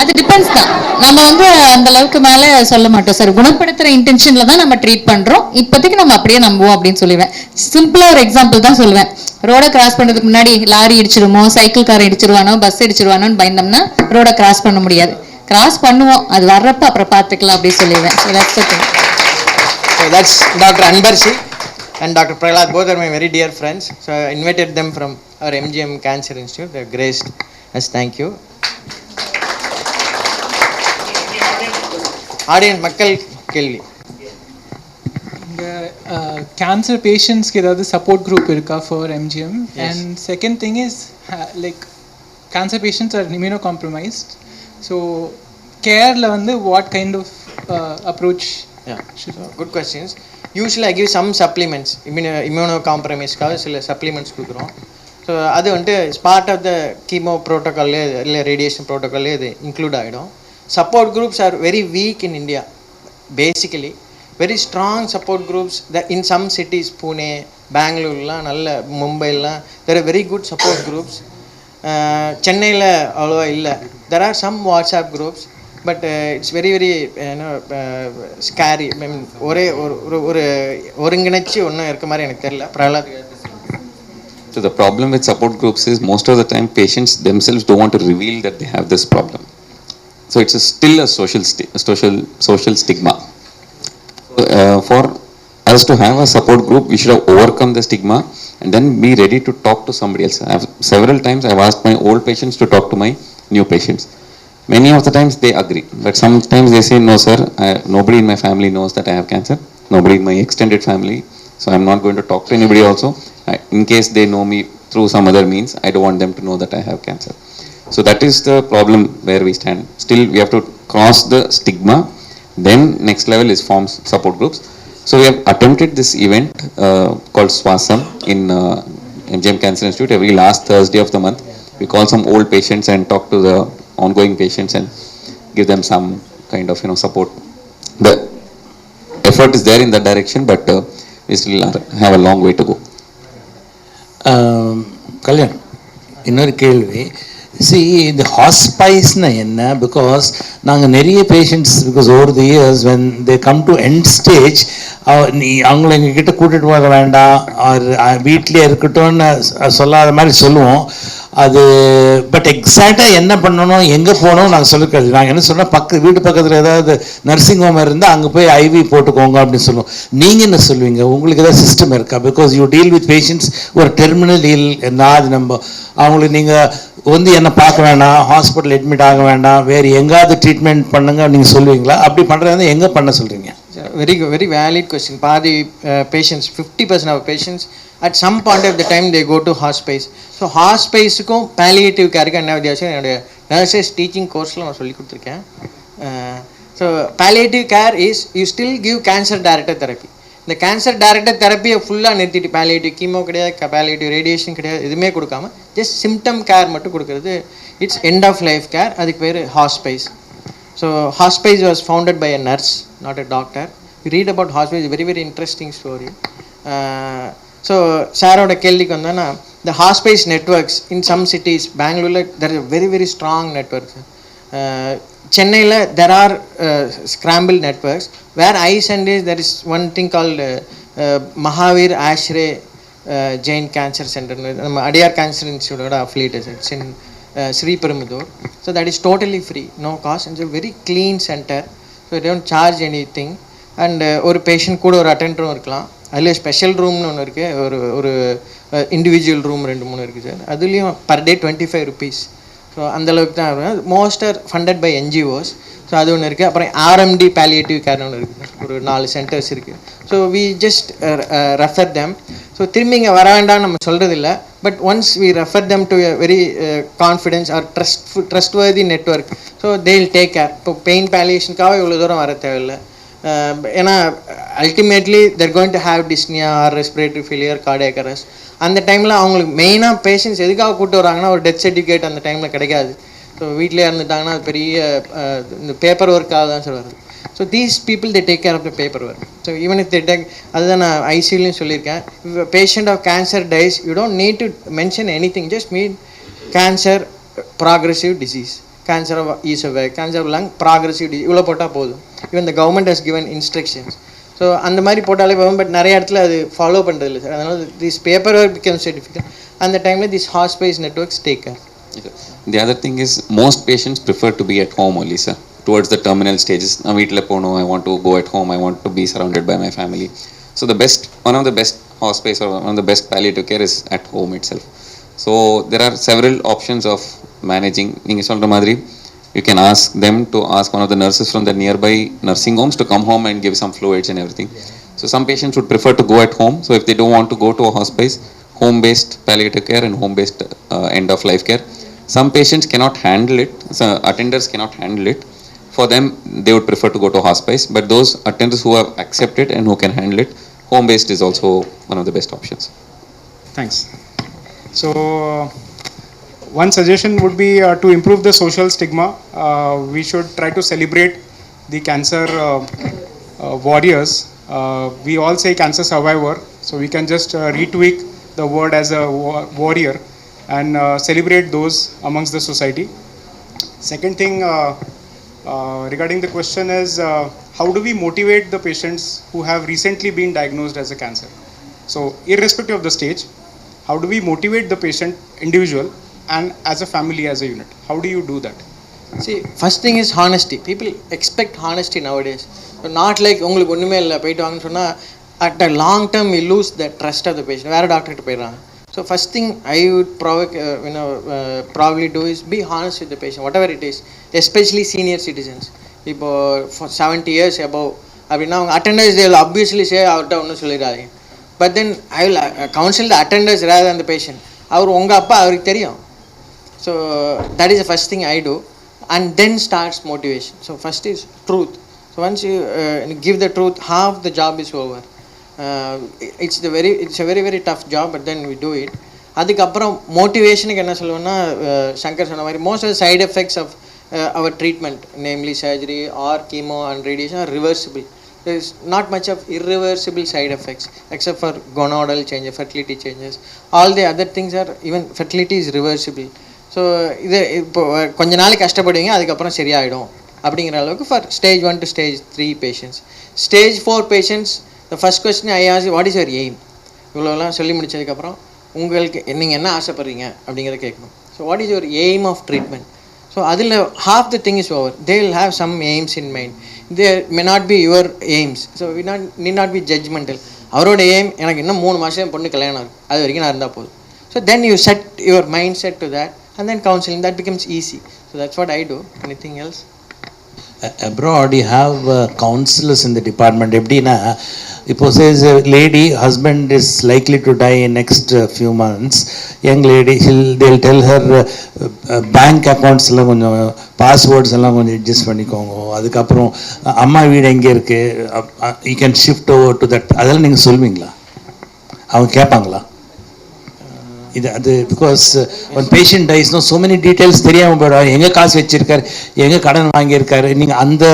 அது டிபெண்ட்ஸ் தான். நம்ம வந்து அந்த அளவுக்கு மேலே சொல்ல மாட்டோம் சார். குணப்படுத்துகிற இன்டென்ஷனில் தான் நம்ம ட்ரீட் பண்ணுறோம். இப்போதைக்கு நம்ம அப்படியே நம்புவோம் அப்படின்னு சொல்லுவேன். சிம்பிளாக ஒரு எக்ஸாம்பிள் தான் சொல்லுவேன். ரோடை கிராஸ் பண்ணுறதுக்கு முன்னாடி லாரி இடிச்சிருமோ, சைக்கிள் காரை இடிச்சிருவானோ, பஸ் இடிச்சிருவானோன்னு பயந்தோம்னா ரோடை கிராஸ் பண்ண முடியாது. கிராஸ் பண்ணுவோம், அது வர்றப்ப அப்புறம் பார்த்துக்கலாம் அப்படின்னு சொல்லிடுவேன். So that's okay. That's Dr. Anbarshi and Dr. Prahlad, both are my very dear friends. So I invited them from our MGM Cancer Institute. They have graced us. Thank you. Audience மக்கள் கேள்வி. இந்த cancer பேஷண்ட்ஸ்க்கு ஏதாவது support group இருக்கா for MGM? And second thing is like cancer patients are immunocompromised. So கேரில் வந்து what kind of approach? Good questions. Usually I give some supplements. Immunocompromised சில supplements கொடுக்குறோம். ஸோ அது வந்துட்டு பார்ட் ஆஃப் த கீமோ ப்ரோட்டோக்கால்லே இல்லை radiation ப்ரோட்டோக்கால்லே இது include ஆகிடும். Support groups are very weak in India, basically. Very strong support groups that in some cities, Pune, Bangalore, Mumbai, there are very good support groups. Chennai, there are some WhatsApp groups. But it's very very scary. I mean ஒரே ஒரு ஒருங்கிணைச்சி ஒன்றும் இருக்க மாதிரி எனக்கு தெரியல. Pralhad. So the problem with support groups is most of the time patients themselves don't want to reveal that they have this problem. So it's still a social stigma. For us to have a support group, we should have overcome the stigma and then be ready to talk to somebody else. Several times I've asked my old patients to talk to my new patients. Many of the times they agree, but sometimes they say, no sir, nobody in my family knows that I have cancer, nobody in my extended family, so I'm not going to talk to anybody also. In case they know me through some other means, I don't want them to know that I have cancer. So that is the problem where we stand. Still we have to cross the stigma, then next level is forms support groups. So we have attempted this event called Swasam in MGM Cancer Institute every last Thursday of the month. We call some old patients and talk to the ongoing patients and give them some kind of support. The effort is there in that direction, but we still have a long way to go. Kalyan, இன்னொரு கேள்வி. இந்த ஹாஸ்பைஸ்னா என்ன? Because நாங்கள் நிறைய patients, because over the years when they come to end stage, அவங்கள எங்ககிட்ட கூட்டிகிட்டு போக வேண்டாம், வீட்லேயே இருக்கட்டும்னு சொல்லாத மாதிரி சொல்லுவோம். அது பட் எக்ஸாக்டாக என்ன பண்ணணும், எங்கே போகணும் நாங்கள் சொல்லிக்கிறது. நாங்கள் என்ன சொன்னால் வீட்டு பக்கத்தில் ஏதாவது நர்சிங் ஹோம் இருந்தால் அங்கே போய் ஐவி போட்டுக்கோங்க அப்படின்னு சொல்லுவோம். நீங்கள் என்ன சொல்லுவீங்க? உங்களுக்கு ஏதாவது சிஸ்டம் இருக்கா? Because you deal with patients ஒரு டெர்மினல் இல் இருந்தால் அது நம்ம அவங்களுக்கு நீங்கள் என்ன பார்க்க வேண்டாம், ஹாஸ்பிட்டல் அட்மிட் ஆக வேண்டாம், வேறு எங்காவது ட்ரீட்மெண்ட் பண்ணுங்க நீங்கள் சொல்லுவீங்களா? அப்படி பண்ணுறது எங்கே பண்ண சொல்கிறீங்க? Very valid question. பாதி patients, 50% of patients at some point of the time they go to hospice. So hospiceக்கும் palliative careக்கு என்ன வித்தியாசம் என்னுடைய nurses teaching courseல நான் சொல்லி கொடுத்துருக்கேன். So palliative care is you still give cancer directed therapy. இந்த கேன்சர் டைரக்டட் தெரப்பியை ஃபுல்லாக நிறுத்திட்டு palliative கீமோ கிடையாது, palliative ரேடியேஷன் கிடையாது, எதுவுமே கொடுக்காம ஜஸ்ட் சிம்டம் கேர் மட்டும் கொடுக்குறது it's end of life care. அதுக்கு பேர் hospice. So hospice was founded by a nurse, not a doctor. You read about hospice, very very interesting story. So சாரோட கேள்விக்கு வந்தோன்னா, the hospice networks in some cities, Bangalore there is a very very strong network. Chennaiல there are scrambled networks. Where I send is there is one thing called Mahavir Ashray Jain Cancer Center. Adyar Cancer Institute affiliated. It's in Sri Perumbudur. So that is totally free, no cost, and it's a very clean center. So they don't charge anything. And ஒரு patient கூட ஒரு அட்டெண்டரும் இருக்கலாம். அதில் special ரூம்னு ஒன்று இருக்குது, ஒரு individual room 2-3 இருக்குது sir. அதுலேயும் பர் டே 25 rupees. ஸோ அந்தளவுக்கு தான் இருக்கும். Most are funded by NGOs. So அது ஒன்று இருக்குது. அப்புறம் RMD palliative care ஒன்று இருக்குது, ஒரு 4 centers இருக்குது. So we just refer them. So திரும்பி இங்கே வர வேண்டாம்னு நம்ம சொல்கிறது இல்லை, but once we refer them to a very confidence or trustworthy network. So they will take care. இப்போ பெயின் பேலியேஷனுக்காக இவ்வளோ தூரம் வர தேவையில்லை. ஏன்னா ultimately they're going to have dyspnoea or respiratory failure, cardiac arrest. அந்த டைமில் அவங்களுக்கு மெயினாக பேஷண்ட்ஸ் எதுக்காக கூப்பிட்டு வராங்கன்னா, ஒரு டெத் சர்டிஃபிகேட் அந்த டைமில் கிடைக்காது. ஸோ வீட்டிலே இருந்துட்டாங்கன்னா அது பெரிய இந்த பேப்பர் ஒர்க்காக தான் சார் வருது. So these people they take care of the paper work. So even if they take, அதுதான் நான் ஐசியூலையும் சொல்லியிருக்கேன், if patient of cancer dies you don't need to mention anything, just mean cancer progressive disease, cancer of esophagus, cancer of lung, progressive disease, இவ்வளோ போட்டால் போதும். Even the government has given instructions. So அந்த மாதிரி போட்டாலே போகும், but நிறைய இடத்துல அது ஃபாலோ பண்ணுறது இல்லை சார். அதனால் this paper work becomes difficult. அந்த டைமில் this hospice networks take care. The other thing is most patients prefer to be at home only, sir, towards the terminal stages. நான் வீட்டில் போகணும், I want to go at home, I want to be surrounded by my family. So one of the best hospice or one of the best palliative care is at home itself. So there are several options of managing. நீங்கள் சொல்கிற மாதிரி you can ask them to ask one of the nurses from the nearby nursing homes to come home and give some fluids and everything. So some patients would prefer to go at home. So if they don't want to go to a hospice, home-based palliative care and home-based end-of-life care. Some patients cannot handle it. So attenders cannot handle it. For them, they would prefer to go to hospice. But those attenders who have accepted and who can handle it, home-based is also one of the best options. Thanks. So one suggestion would be to improve the social stigma. We should try to celebrate the cancer warriors. We all say cancer survivor, so we can just retweak the word as a warrior and celebrate those amongst the society. Second thing, Regarding the question is, how do we motivate the patients who have recently been diagnosed as a cancer? So irrespective of the stage, how do we motivate the patient individual and as a family, as a unit? How do you do that? See, first thing is honesty. People expect honesty nowadays. But not like உங்களுக்கு ஒன்றுமே இல்லை போயிட்டு வாங்கன்னு சொன்னால் at a long term we lose the trust of the patient. வேறு டாக்டர்கிட்ட போயிடுறாங்க. So first thing I would probably do is be honest with the patient, whatever it is, especially senior citizens. இப்போ for 70 years above அப்படின்னா அவங்க attenders they will obviously say அவர்கிட்ட ஒன்றும் சொல்லிடாதீங்க. But then I will counsel the attenders rather than the patient. அவர் உங்கள் அப்பா அவருக்கு தெரியும். So that is the first thing I do, and then starts motivation. So first is truth. So once you give the truth, half the job is over. It's a very very tough job, but then we do it. அதுக்கப்புறம் மோட்டிவேஷனுக்கு என்ன சொல்லுவோம்னா சங்கர் சொன்ன மாதிரி most of the side effects of our treatment, namely surgery or chemo and radiation, are reversible. There is not much of irreversible side effects except for gonadal changes, fertility changes. All the other things are, even fertility is reversible. So இது இப்போ கொஞ்ச நாளைக்கு கஷ்டப்படுவீங்க, அதுக்கப்புறம் சரியாயிடும் அப்படிங்கிற அளவுக்கு for stage 1 to stage 3 patients. Stage 4 patients, the first question I ask, what is your aim? இவ்வளோலாம் சொல்லி முடிச்சதுக்கப்புறம் உங்களுக்கு நீங்கள் என்ன ஆசைப்படுறீங்க அப்படிங்கிறத கேட்கணும். So what is your aim of treatment? So அதில் half the thing is over. They will have some aims in mind. They may not be your aims. So we need not be judgmental. அவரோட aim எனக்கு இன்னும் 3 மாதம் பொண்ணு கல்யாணம் ஆகும், அது வரைக்கும் நான் இருந்தால் போதும். So then you set your mindset to that, and then counseling, that becomes easy. So that's what I do. Anything else? Abroad you have counselors in the department. எப்படின்னா இப்போ says a lady husband is likely to die in next few months, young lady they'll tell her bank accounts எல்லாம் கொஞ்சம் passwords எல்லாம் கொஞ்சம் adjust பண்ணிக்கோங்க, அதுக்கப்புறம் அம்மா வீடு எங்கே இருக்கு, you can shift over to that. அதெல்லாம் நீங்கள் சொல்வீங்களா? அவங்க கேட்பாங்களா இது? அது because one patient dies no so many details தெரியாமல் போயிடும். எங்கே காசு வச்சிருக்காரு, எங்கே கடன் வாங்கியிருக்காரு, நீங்கள் அந்த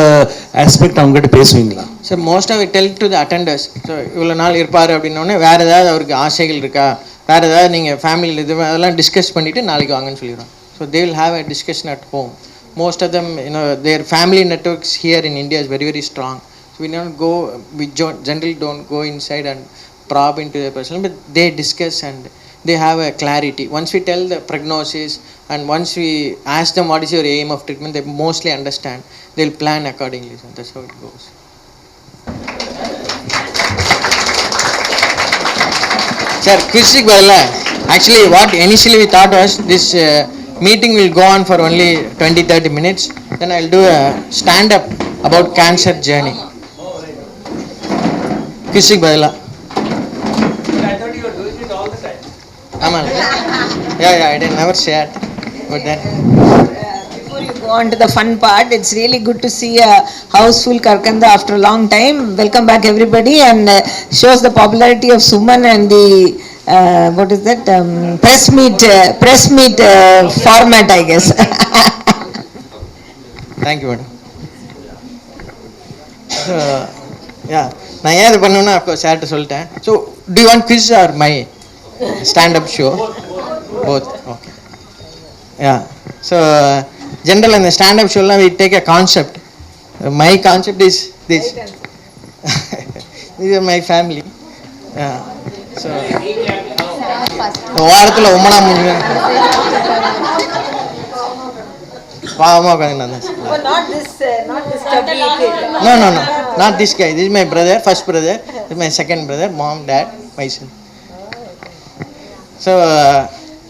ஆஸ்பெக்ட் அவங்ககிட்ட பேசுவீங்களா? Sir most of tell to the attenders. So இவ்வளோ நாள் இருப்பார் அப்படின்னோடனே வேறு ஏதாவது அவருக்கு ஆசைகள் இருக்கா, வேறு ஏதாவது நீங்கள் ஃபேமிலியில் இது அதெல்லாம் டிஸ்கஸ் பண்ணிவிட்டு நாளைக்கு வாங்கன்னு சொல்லிடுறோம். So they will have a discussion at home. Most of them, their family networks here in India is very very strong. So we generally don't go inside and probe into the person, but they discuss and they have a clarity. Once we tell the prognosis and once we ask them what is your aim of treatment, they mostly understand. They'll plan accordingly. So that's how it goes. Sir, quick badala. Actually, what initially we thought was this meeting will go on for only 20-30 minutes. Then I'll do a stand-up about cancer journey. Quick badala. Yeah, I didn't never share. But then before you go on to the fun part, it's really good to see a house full Karkanda after a long time. Welcome back everybody, and shows the popularity of Suman and the what is that press meet format, I guess. Thank you, madam. So yeah, நான் ஏன் இது பண்ணணும்னா of course சார்ட்ட சொல்லிட்டேன். So do you want quiz or my stand-up show? Both. Okay. Yeah. So general in the stand-up show we take a concept. My concept is this. This is my family. Yeah. So வாரத்தில் 9 முடிஞ்சு பாவமாக உட்காந்து. No, not this guy. This is my brother, first brother. This is my second brother, mom, dad, myself. So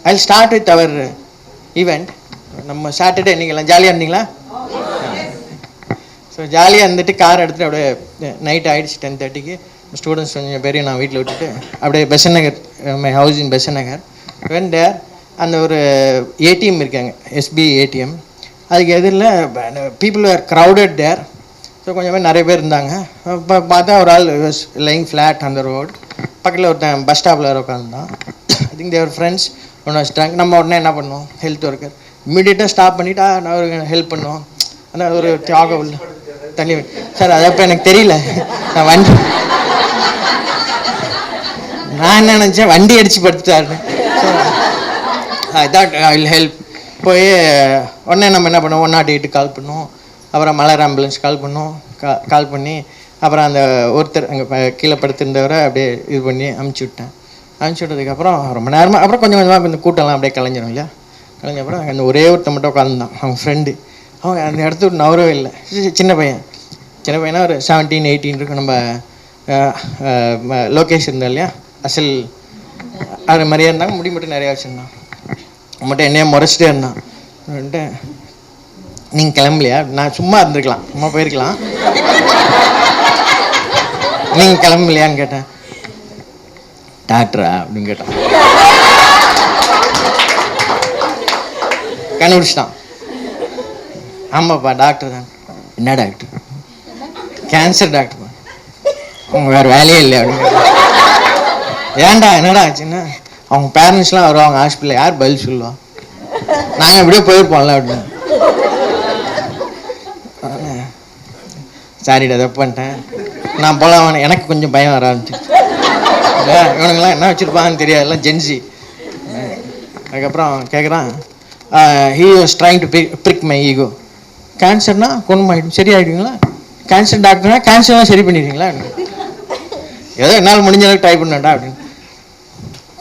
I'll start with our event. நம்ம Saturday இன்னைக்கெல்லாம் ஜாலியாக இருந்தீங்களா? So ஜாலியாக இருந்துட்டு கார் எடுத்துகிட்டு அப்படியே நைட் ஆகிடுச்சு 10:30க்கு. ஸ்டூடெண்ட்ஸ் கொஞ்சம் பேரையும் நான் வீட்டில் விட்டுட்டு அப்படியே Besant Nagar, my house in Besant Nagar. When there அந்த ஒரு ஏடிஎம் இருக்காங்க, எஸ்பிஐ ஏடிஎம். அதுக்கு எதிரில் people are crowded there. So கொஞ்சம் பேர் நிறைய பேர் இருந்தாங்க. இப்போ பார்த்தா ஒரு ஆள் லைங் ஃப்ளாட் அந்த ரோடு பக்கத்தில் ஒருத்தன் பஸ் ஸ்டாப்பில் உட்காந்துருந்தான். ஐ திங்க் தேவர் ஃப்ரெண்ட்ஸ் ஒன்று வச்சுட்டாங்க. நம்ம உடனே என்ன பண்ணுவோம், ஹெல்த் ஒர்க்கர் இம்மிடியேட்டாக ஸ்டாப் பண்ணிவிட்டா நான் அவருக்கு ஹெல்ப் பண்ணுவோம். ஆனால் ஒரு தியாகம் உள்ள தண்ணி சார் அது அப்போ எனக்கு தெரியல. நான் என்ன நினச்சேன் வண்டி அடித்து படுத்துட்டாருன்னு. So I thought I will help. போய் உடனே நம்ம என்ன பண்ணுவோம், 108 கால் பண்ணுவோம். அப்புறம் மலர் ஆம்புலன்ஸ் கால் பண்ணோம். கால் பண்ணி அப்புறம் அந்த ஒருத்தர் அங்கே கீழே படுத்திருந்தவரை அப்படியே இது பண்ணி அமுச்சு விட்டேன். அனுப்பிச்சி விட்டதுக்கப்புறம் ரொம்ப நேரமாக அப்புறம் கொஞ்சம் கொஞ்சமாக இந்த கூட்டம்லாம் அப்படியே கலைஞ்சிடும் இல்லையா. கலைஞ்ச அப்புறம் அந்த ஒரே ஒருத்த மட்டும் உட்காந்துதான், அவங்க ஃப்ரெண்டு. அவங்க அந்த இடத்த விட்டு நவரவே இல்லை. சின்ன பையனா ஒரு 17-18 இருக்கும். நம்ம லோகேஷ் இருந்தா இல்லையா, அசல் அது மாதிரியே இருந்தாங்க. முடி மட்டும் நிறையா வச்சுருந்தான். மட்டும் என்னையே முறைச்சிட்டே இருந்தான். வந்துட்டு நீங்கள் கிளம்பலையா? நான் சும்மா இருந்திருக்கலாம், சும்மா போயிருக்கலாம். நீங்கள் கிளம்பலையான்னு கேட்டேன். டாக்டரா அப்படின்னு கேட்டான். கண்டுபிடிச்சிட்டான். ஆமாப்பா டாக்டர் தான். என்ன டாக்டர்? Cancer doctor. அவங்க வேறு வேலையே இல்லை அப்படின்னு. ஏன்டா என்னடா ஆச்சுன்னா, அவங்க பேரண்ட்ஸ்லாம் வருவாங்க ஹாஸ்பிட்டலில், யார் பதில் சொல்லுவா? நாங்கள் எப்படியோ போயிருப்போம்ல அப்படின்னு. சாரிடா தப்பு பண்ணிட்டேன், நான் போகலாம். எனக்கு கொஞ்சம் பயம் வர ஆரம்பிச்சிச்சு. இவனுங்களாம் என்ன வச்சுருப்பாங்கன்னு தெரியாது, எல்லாம் ஜென்சி. அதுக்கப்புறம் கேட்குறான், he was trying to break my ego. கேன்சர்னா குணமாயிடும், சரி ஆகிடுவீங்களா? கேன்சர் டாக்டர்னா கேன்சர்லாம் சரி பண்ணிடுவீங்களா? ஏதோ என்னால் முடிஞ்ச அளவுக்கு ட்ரை பண்ணேன்டா அப்படின்னு.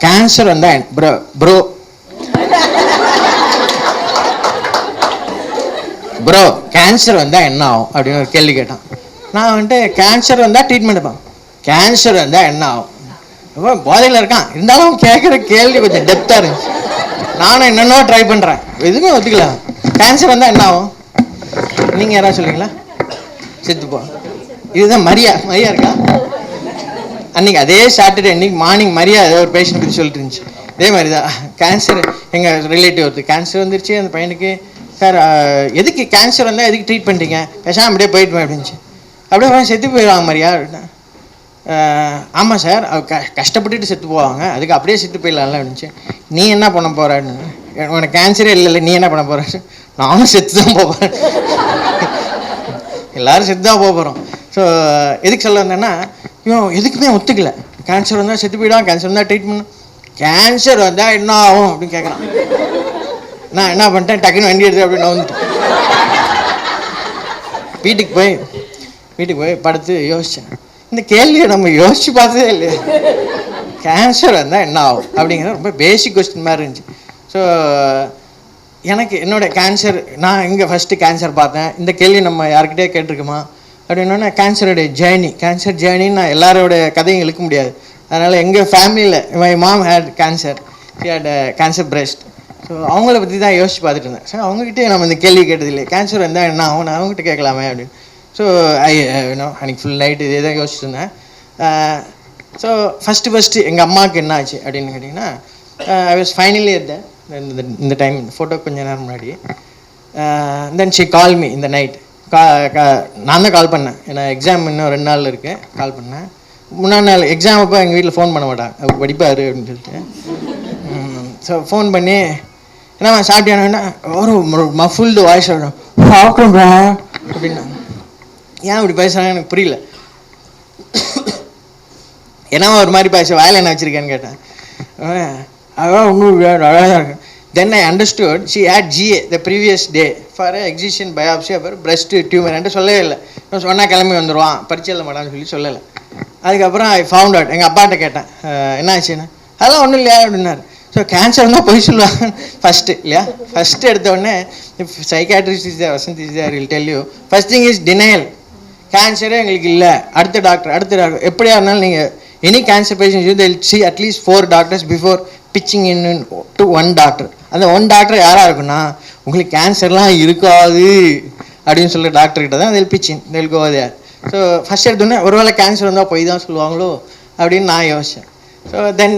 கேன்சர் வந்தா ப்ரோ கேன்சர் வந்தால் என்ன ஆகும் அப்படின்னு ஒரு கேள்வி கேட்டான். நான் வந்துட்டு கேன்சர் வந்தால் ட்ரீட்மெண்ட் எடுப்பேன், கேன்சர் வந்தால் என்ன ஆகும். ரொம்ப போதையில் இருக்கான், இருந்தாலும் கேட்குற கேள்வி கொஞ்சம் டெப்த்தாக இருந்துச்சு. நானும் என்னென்னோ ட்ரை பண்ணுறேன், எதுவுமே ஒத்துக்கலாம். கேன்சர் வந்தால் என்ன ஆகும்? நீங்கள் யாராவது சொல்லுவீங்களா? செத்துப்போ. இதுதான் மரியா இருக்கா? அன்றைக்கி அதே சாட்டர்டே அன்றைக்கி மார்னிங் மரியா ஏதோ ஒரு பேஷண்ட் பற்றி சொல்லிட்டு இருந்துச்சு. இதே மாதிரி தான் கேன்சர். எங்கள் ரிலேட்டிவ் ஒருத்தர் கேன்சர் வந்துருச்சு. அந்த பையனுக்கு, சார் எதுக்கு கேன்சர் வந்தால் எதுக்கு ட்ரீட் பண்ணிட்டீங்க, பேசாமல் அப்படியே போயிட்டு அப்படின்ச்சு. அப்படியே செத்து போயிடுவாங்க மரியா அப்படின்னா. ஆமாம் சார், கஷ்டப்பட்டுட்டு செத்து போவாங்க, அதுக்கு அப்படியே செத்து போயிடலாம்ல அப்படின்ச்சு. நீ என்ன பண்ண போகிறான்னு, உனக்கு கேன்சரே இல்லை, நீ என்ன பண்ண போகிற? நானும் செத்து தான் போகிறேன், எல்லோரும் செத்து தான் போகிறோம். ஸோ எதுக்கு சொல்ல வந்தேன்னா, இவன் எதுக்குமே ஒத்துக்கல. கேன்சர் வந்தால் செத்து போயிடுவான், கேன்சர் வந்தால் ட்ரீட்மெண்ட், கேன்சர் வந்தால் என்ன ஆகும் அப்படின்னு கேட்குறான். நான் என்ன பண்ணிட்டேன், டக்குன்னு வண்டி எடுத்து அப்படின்னு வந்துட்டேன். வீட்டுக்கு போய் படுத்து யோசித்தேன். இந்த கேள்வியை நம்ம யோசித்து பார்த்ததே இல்லையா, கேன்சர் வந்தால் என்ன ஆகும் அப்படிங்கிற ரொம்ப பேசிக் கொஸ்டின் மாதிரி இருந்துச்சு. ஸோ எனக்கு என்னோடய கேன்சர், நான் இங்கே ஃபஸ்ட்டு கேன்சர் பார்த்தேன். இந்த கேள்வி நம்ம யார்கிட்டே கேட்டிருக்கோமா அப்படின்னா, கேன்சருடைய கேன்சர் ஜேர்னின்னு நான் எல்லாரோட கதையும் இழுக்க முடியாது. அதனால் எங்கள் ஃபேமிலியில் my mom had cancer, she had cancer breast. So அவங்கள பற்றி தான் யோசிச்சு பார்த்துட்டு இருந்தேன். ஸோ அவங்ககிட்டே நம்ம இந்த கேள்வி கேட்டதில்லை, கேன்சர் வந்தால் என்ன ஆகும், நான் அவங்ககிட்ட கேட்கலாமே அப்படின்னு. ஸோ அன்றைக்கி ஃபுல் நைட்டு இதே தான் யோசிச்சுட்டு இருந்தேன். ஸோ ஃபஸ்ட்டு எங்கள் அம்மாவுக்கு என்ன ஆச்சு அப்படின்னு கேட்டிங்கன்னா, ஐ வாஸ் ஃபைனலி இருந்தேன் இந்த டைம், இந்த ஃபோட்டோ கொஞ்சம் நேரம் முன்னாடி. தென் ஷி கால் மீ இந்த நைட். நான் தான் கால் பண்ணேன், ஏன்னா எக்ஸாம் இன்னும் 2 நாள் இருக்குது. கால் பண்ணேன். முன்னாடி நாள் எக்ஸாம் அப்போ எங்கள் வீட்டில் ஃபோன் பண்ண மாட்டாங்க, அவர் படிப்பார் அப்படின்னு சொல்லிட்டு. ஸோ ஃபோன் பண்ணி, என்னம்மா சாப்பிட்டியானா, ஒரு மஃபுல்டு வாய்ஸ் ஆகிடும், சாப்பிட்றா அப்படின்னா. ஏன் இப்படி பேசுகிறாங்க எனக்கு புரியல. என்னம்மா ஒரு மாதிரி பேச, வாயில் என்ன வச்சுருக்கேன்னு கேட்டேன். அதான் ஒன்றும் அழகாக இருக்கு. Then I understood she had GA the previous day for an excision biopsy of her breast tumor. என்கிட்ட சொல்லவே இல்லை. சொன்னால் கிளம்பி வந்துடுவான், பரிச்சை இல்லை மாட்டான்னு சொல்லலை. அதுக்கப்புறம் ஐ ஃபவுண்ட் அவுட். எங்கள் அப்பாட்ட கேட்டேன், என்ன ஆச்சுன்னு. அதெல்லாம் ஒன்றும் இல்லையா அப்படின்னாரு. ஸோ கேன்சர் தான் போய் சொல்லுவாங்க ஃபஸ்ட்டு இல்லையா. ஃபஸ்ட்டு எடுத்தோடனே psychiatrist is there, Vasanth is there, will tell you first thing is denial. கேன்சரே எங்களுக்கு இல்லை, அடுத்த டாக்டர் எப்படியா இருந்தாலும் நீங்கள் any cancer patient they will see at least 4 doctors before pitching in to 1 doctor. அந்த 1 டாக்டர் யாராக இருக்குன்னா, உங்களுக்கு கேன்சர்லாம் இருக்காது அப்படின்னு சொல்கிற டாக்டர்கிட்ட தான் they'll pitch in, they'll go there. So first எடுத்தோடனே ஒருவேளை கேன்சர் வந்தால் போய் தான் சொல்லுவாங்களோ அப்படின்னு நான் யோசித்தேன். So then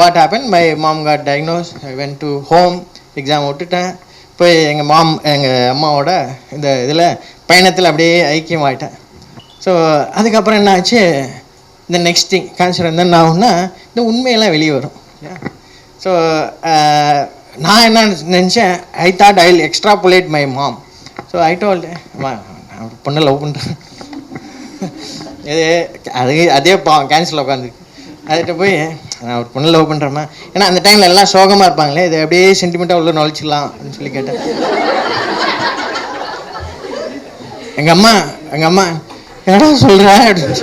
what happen, my mom got diagnose. I went to home, exam விட்டுட்டேன். போய் எங்கள் அம்மாவோட இந்த இதில் பயணத்தில் அப்படியே ஐக்கியமாகிட்டேன். ஸோ அதுக்கப்புறம் என்ன ஆச்சு, இந்த நெக்ஸ்ட் திங் கேன்சர் வந்து என்ன ஆகும்னா, இந்த உண்மையெல்லாம் வெளியே வரும். ஸோ நான் என்ன நினச்சேன், I thought I will extrapolate my mom. So I told, நான் ஒரு பொண்ணை லவ் பண்ணுறேன், அதே கேன்சரில் உட்காந்துருக்கு. அதுகிட்ட போய் நான் ஒரு பொண்ணை லவ் பண்ணுறேம்மா, ஏன்னா அந்த டைமில் எல்லாம் சோகமாக இருப்பாங்களே, இதை அப்படியே சென்டிமெண்ட்டாக உள்ள நுழைச்சிடலாம் அப்படின்னு சொல்லி கேட்டேன். எங்கள் அம்மா என்னடா சொல்கிற அப்படின்னு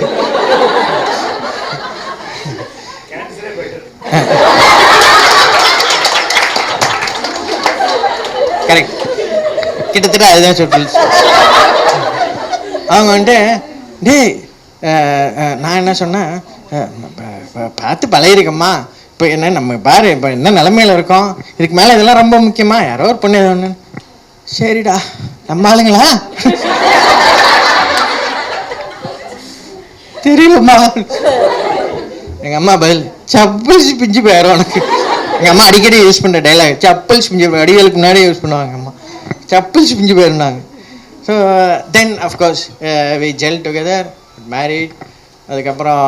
கரெக்ட், கிட்டத்தட்ட அதுதான் சொல்லிச்சு. அவங்க வந்துட்டு டேய் நான் என்ன சொன்னேன், பார்த்து பழகிருக்கம்மா, இப்போ என்ன நம்ம பாரு இப்போ என்ன நிலமையில இருக்கோம், இதுக்கு மேலே இதெல்லாம் ரொம்ப முக்கியமா, யாரோ ஒரு பொண்ணு ஒன்று. சரிடா நம்ம ஆளுங்களா தெரியலம்மா. எங்கள் அம்மா பதில் சப்பல்ஸ் பிஞ்சு போயிடும் உனக்கு. எங்கள் அம்மா அடிக்கடி யூஸ் பண்ணுற டைலாக் சப்பல்ஸ் பிஞ்சு, அடிகளுக்கு முன்னாடியே யூஸ் பண்ணுவாங்க அம்மா, சப்பல்ஸ் பிஞ்சு போயிருந்தாங்க. So then of course we gel together, married. அதுக்கப்புறம்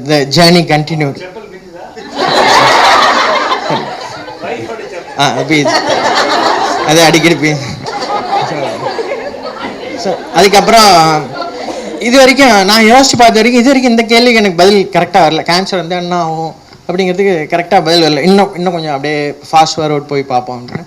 த ஜேர்னி கண்டினியூ. அது அடிக்கடி. ஸோ அதுக்கப்புறம் இது வரைக்கும் நான் யோசிச்சு பார்த்த வரைக்கும் இது வரைக்கும் இந்த கேள்விக்கு எனக்கு பதில் கரெக்டாக வரல. கேன்சர் வந்து என்ன ஆகும் அப்படிங்கிறதுக்கு கரெக்டாக பதில் வரல. இன்னும் கொஞ்சம் அப்படியே ஃபாஸ்ட் ஃபார்வர்ட் போய் பார்ப்போம் அப்படின்னு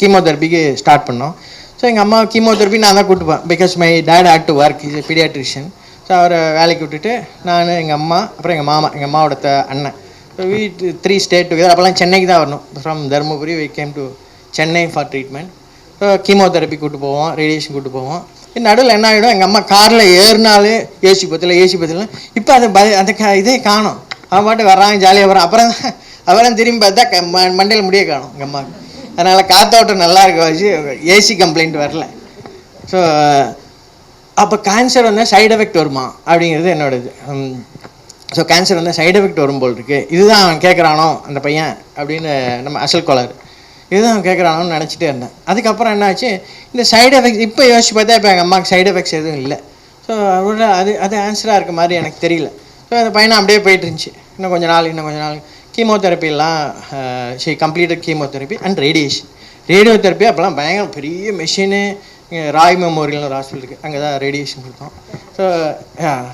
கீமோதெரப்பிக்கு ஸ்டார்ட் பண்ணோம். ஸோ எங்கள் அம்மா கீமோதெரப்பி நான் தான் கூப்பிட்டுப்பேன், because my dad had to work, is a paediatrician. So அவரை வேலைக்கு விட்டுட்டு நான், எங்கள் அம்மா, அப்புறம் எங்கள் மாமா, எங்கள் அம்மாவோட அண்ணன், ஸோ வீட்டு 3 ஸ்டேட் டுகெதர். அப்போல்லாம் சென்னைக்கு தான் வரணும். From Dharmapuri we came to Chennai for treatment. So chemotherapy கூப்பிட்டு போவோம், ரேடியேஷன் கூப்பிட்டு போவோம். நடுவில் என்ன ஆகிடும், எங்கள் அம்மா காரில் ஏறினாலே ஏசி பற்றில இப்போ அந்த இதே காணும். அவன் பாட்டு வர்றாங்க, ஜாலியாக வரான். அப்புறம் திரும்பி பார்த்தா மண்டையில் முடிய காணும் எங்கள் அம்மாவுக்கு. அதனால் காத்தோட்டம் நல்லா இருக்க வச்சு ஏசி கம்ப்ளைண்ட் வரல. ஸோ அப்போ கேன்சர் வந்தால் சைடு எஃபெக்ட் வருமா அப்படிங்கிறது என்னோடது. ஸோ கேன்சர் வந்தால் சைடு எஃபெக்ட் வரும் போல் இருக்குது, இதுதான் அவன் கேட்குறானோ அந்த பையன் அப்படின்னு, நம்ம அசல் கோளாறு இதுதான் அவன் கேட்குறானோன்னு நினச்சிட்டே இருந்தேன். அதுக்கப்புறம் என்னாச்சு, இந்த சைடு எஃபெக்ட்ஸ் இப்போ யோசிச்சு பார்த்தா இப்போ எங்கள் அம்மாவுக்கு சைடு எஃபெக்ட்ஸ் எதுவும் இல்லை. ஸோ அது ஆன்சராக இருக்க மாதிரி எனக்கு தெரியல. ஸோ அந்த பையனை அப்படியே போயிட்டு இருந்துச்சு. இன்னும் கொஞ்சம் நாள் கீமோதெரப்பிலாம் she completed chemotherapy and radiotherapy. அப்போல்லாம் பயங்கர பெரிய மெஷினு. ராய் மெமோரியல்னு ஒரு ஹாஸ்பிட்டல் இருக்குது, அங்கே தான் ரேடியேஷன் கொடுத்தோம். ஸோ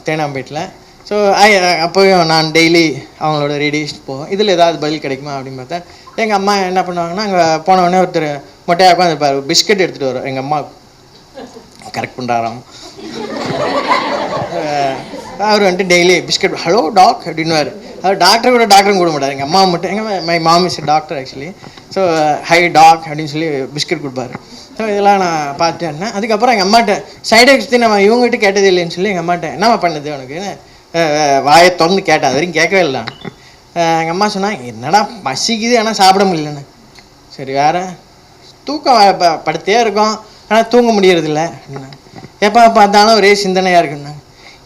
தேனாம்பேட்டில். ஸோ அப்போயும் நான் டெய்லி அவங்களோட ரேடியேஷன் போவோம். இதில் ஏதாவது பதில் கிடைக்குமா அப்படின்னு பார்த்தா எங்கள் அம்மா என்ன பண்ணுவாங்கன்னா, அங்கே போனவுடனே ஒருத்தர் மொட்டையாக உட்காந்துருப்பார், பிஸ்கட் எடுத்துகிட்டு வரும். எங்கள் அம்மா கரெக்ட் பண்ணுறாராம். அவர் வந்துட்டு டெய்லி பிஸ்கட், ஹலோ டாக் அப்படின்னுவார். அவர் டாக்டரும் கூட மாட்டார். எங்கள் அம்மா மட்டும், my mom is doctor actually. So hi dog அப்படின்னு சொல்லி பிஸ்கட் கொடுப்பாரு. ஸோ இதெல்லாம் நான் பார்த்தேன்னா அதுக்கப்புறம் எங்கள் அம்மாட்ட சைடு எஃபெக்ட்ஸ் நம்ம இவங்ககிட்ட கேட்டது இல்லைன்னு சொல்லி எங்கள் அம்மாட்ட என்னம்மா பண்ணுது உனக்கு வாயை திறந்து கேட்டேன். அது வரைக்கும் கேட்கவே இல்லை. எங்கள் அம்மா சொன்னால் என்னடா பசிக்குது ஆனால் சாப்பிட முடியலன்னு. சரி வேறு தூக்கம் படுத்தே இருக்கும் ஆனால் தூங்க முடியறதில்ல. எப்போ பார்த்தாலும் ஒரே சிந்தனையாக இருக்குன்னாங்க.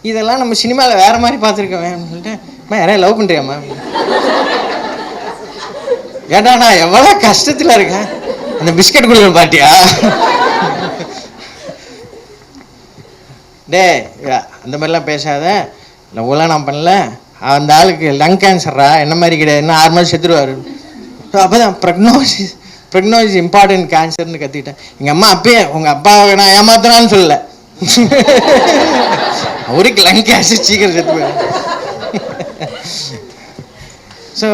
இதெல்லாம் நம்ம சினிமாவில் வேறு மாதிரி பார்த்துருக்கேன் அப்படின்னு சொல்லிட்டு, யாரையா லவ் பண்ணுறியாம்மா ஏடா நான் எவ்வளோ கஷ்டத்தில் இருக்கேன், அந்த பிஸ்கட் கொடுக்க பாட்டியா டே அந்த மாதிரிலாம் பேசாத, லவ்லாம் நான் பண்ணல, அந்த ஆளுக்கு லங் கேன்சரா என்ன மாதிரி கிடையாது, இன்னும் 6 மாதம் செத்துருவார். ஸோ அப்போ தான் ப்ரெக்னோசிஸ் இம்பார்ட்டன்ட் கேன்சர்னு கற்றுக்கிட்டேன். எங்கள் அம்மா அப்பயே உங்கள் அப்பாவை நான் ஏமாத்துறான்னு சொல்லலை, அவருக்கு லங் கேன்சர் சீக்கிரம் செத்து போயிடும். ஸோ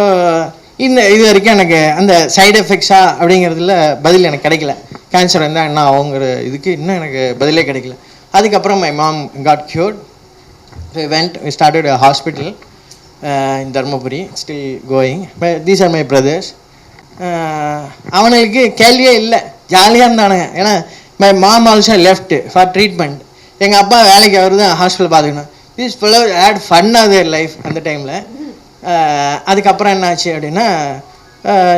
இது வரைக்கும் எனக்கு அந்த சைடு எஃபெக்ட்ஸா அப்படிங்கிறதுல பதில் எனக்கு கிடைக்கல. கேன்சர் வந்தால் என்ன ஆகுங்கிற இதுக்கு இன்னும் எனக்கு பதிலே கிடைக்கல. அதுக்கப்புறம் my mom got cured. We started a hospital in Dharmapuri, still going. These are my brothers. அவனுக்கு கேள்வியே இல்லை, ஜாலியாக இருந்தானுங்க. ஏன்னா my mom also left for treatment. எங்கள் அப்பா வேலைக்கு அவர் தான் ஹாஸ்பிட்டல் பார்த்துக்கணும். திஸ் ஃபுல்லாக had fun of their life அந்த டைமில். அதுக்கப்புறம் என்னாச்சு அப்படின்னா,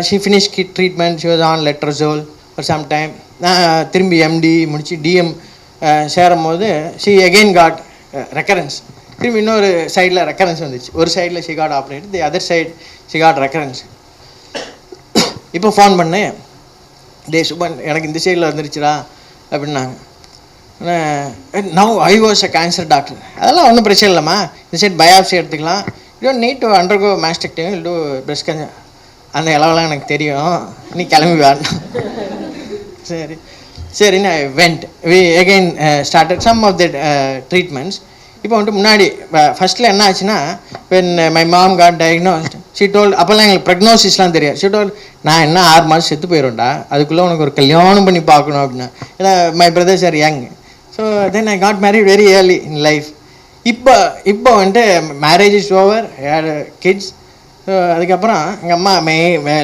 she finish treatment, she was on letrozole for some time. நான் திரும்பி எம்டி முடிச்சு டிஎம் சேரும் போது ஷி அகெயின் காட் ரெக்கரன்ஸ். திரும்பி இன்னொரு சைடில் ரெக்கரன்ஸ் வந்துச்சு. ஒரு சைடில் she got operate, the other side she got recurrence. இப்போ ஃபோன் பண்ணேன், டே சுபன் எனக்கு இந்த சைடில் வந்துருச்சுடா அப்படின்னாங்க. Now I was a cancer doctor. அதெல்லாம் ஒன்றும் பிரச்சனை இல்லைம்மா, இந்த சைட் பயாப்சி எடுத்துக்கலாம், you don't need to undergo mastectomy, will do breast cancer. அந்த இளவெல்லாம் எனக்கு தெரியும், நீ கிளம்பி வரணும். சரின்னு I went. We again started some of the treatments. இப்போ வந்துட்டு முன்னாடி ஃபஸ்ட்டில் என்ன ஆச்சுன்னா, when my mom got diagnosed, she told, அப்போல்லாம் எங்களுக்கு ப்ரெக்னோசிஸ்லாம் தெரியாது. ஷீ டோல்ட், நான் என்ன 6 மாதம் செத்து போயிடும்டா, அதுக்குள்ளே உனக்கு ஒரு கல்யாணம் பண்ணி பார்க்கணும் அப்படின்னா. ஏன்னா my brothers are young. So then I got married very early in life. இப்போ வந்துட்டு marriage is over, kids. So அதுக்கப்புறம் எங்கள் அம்மா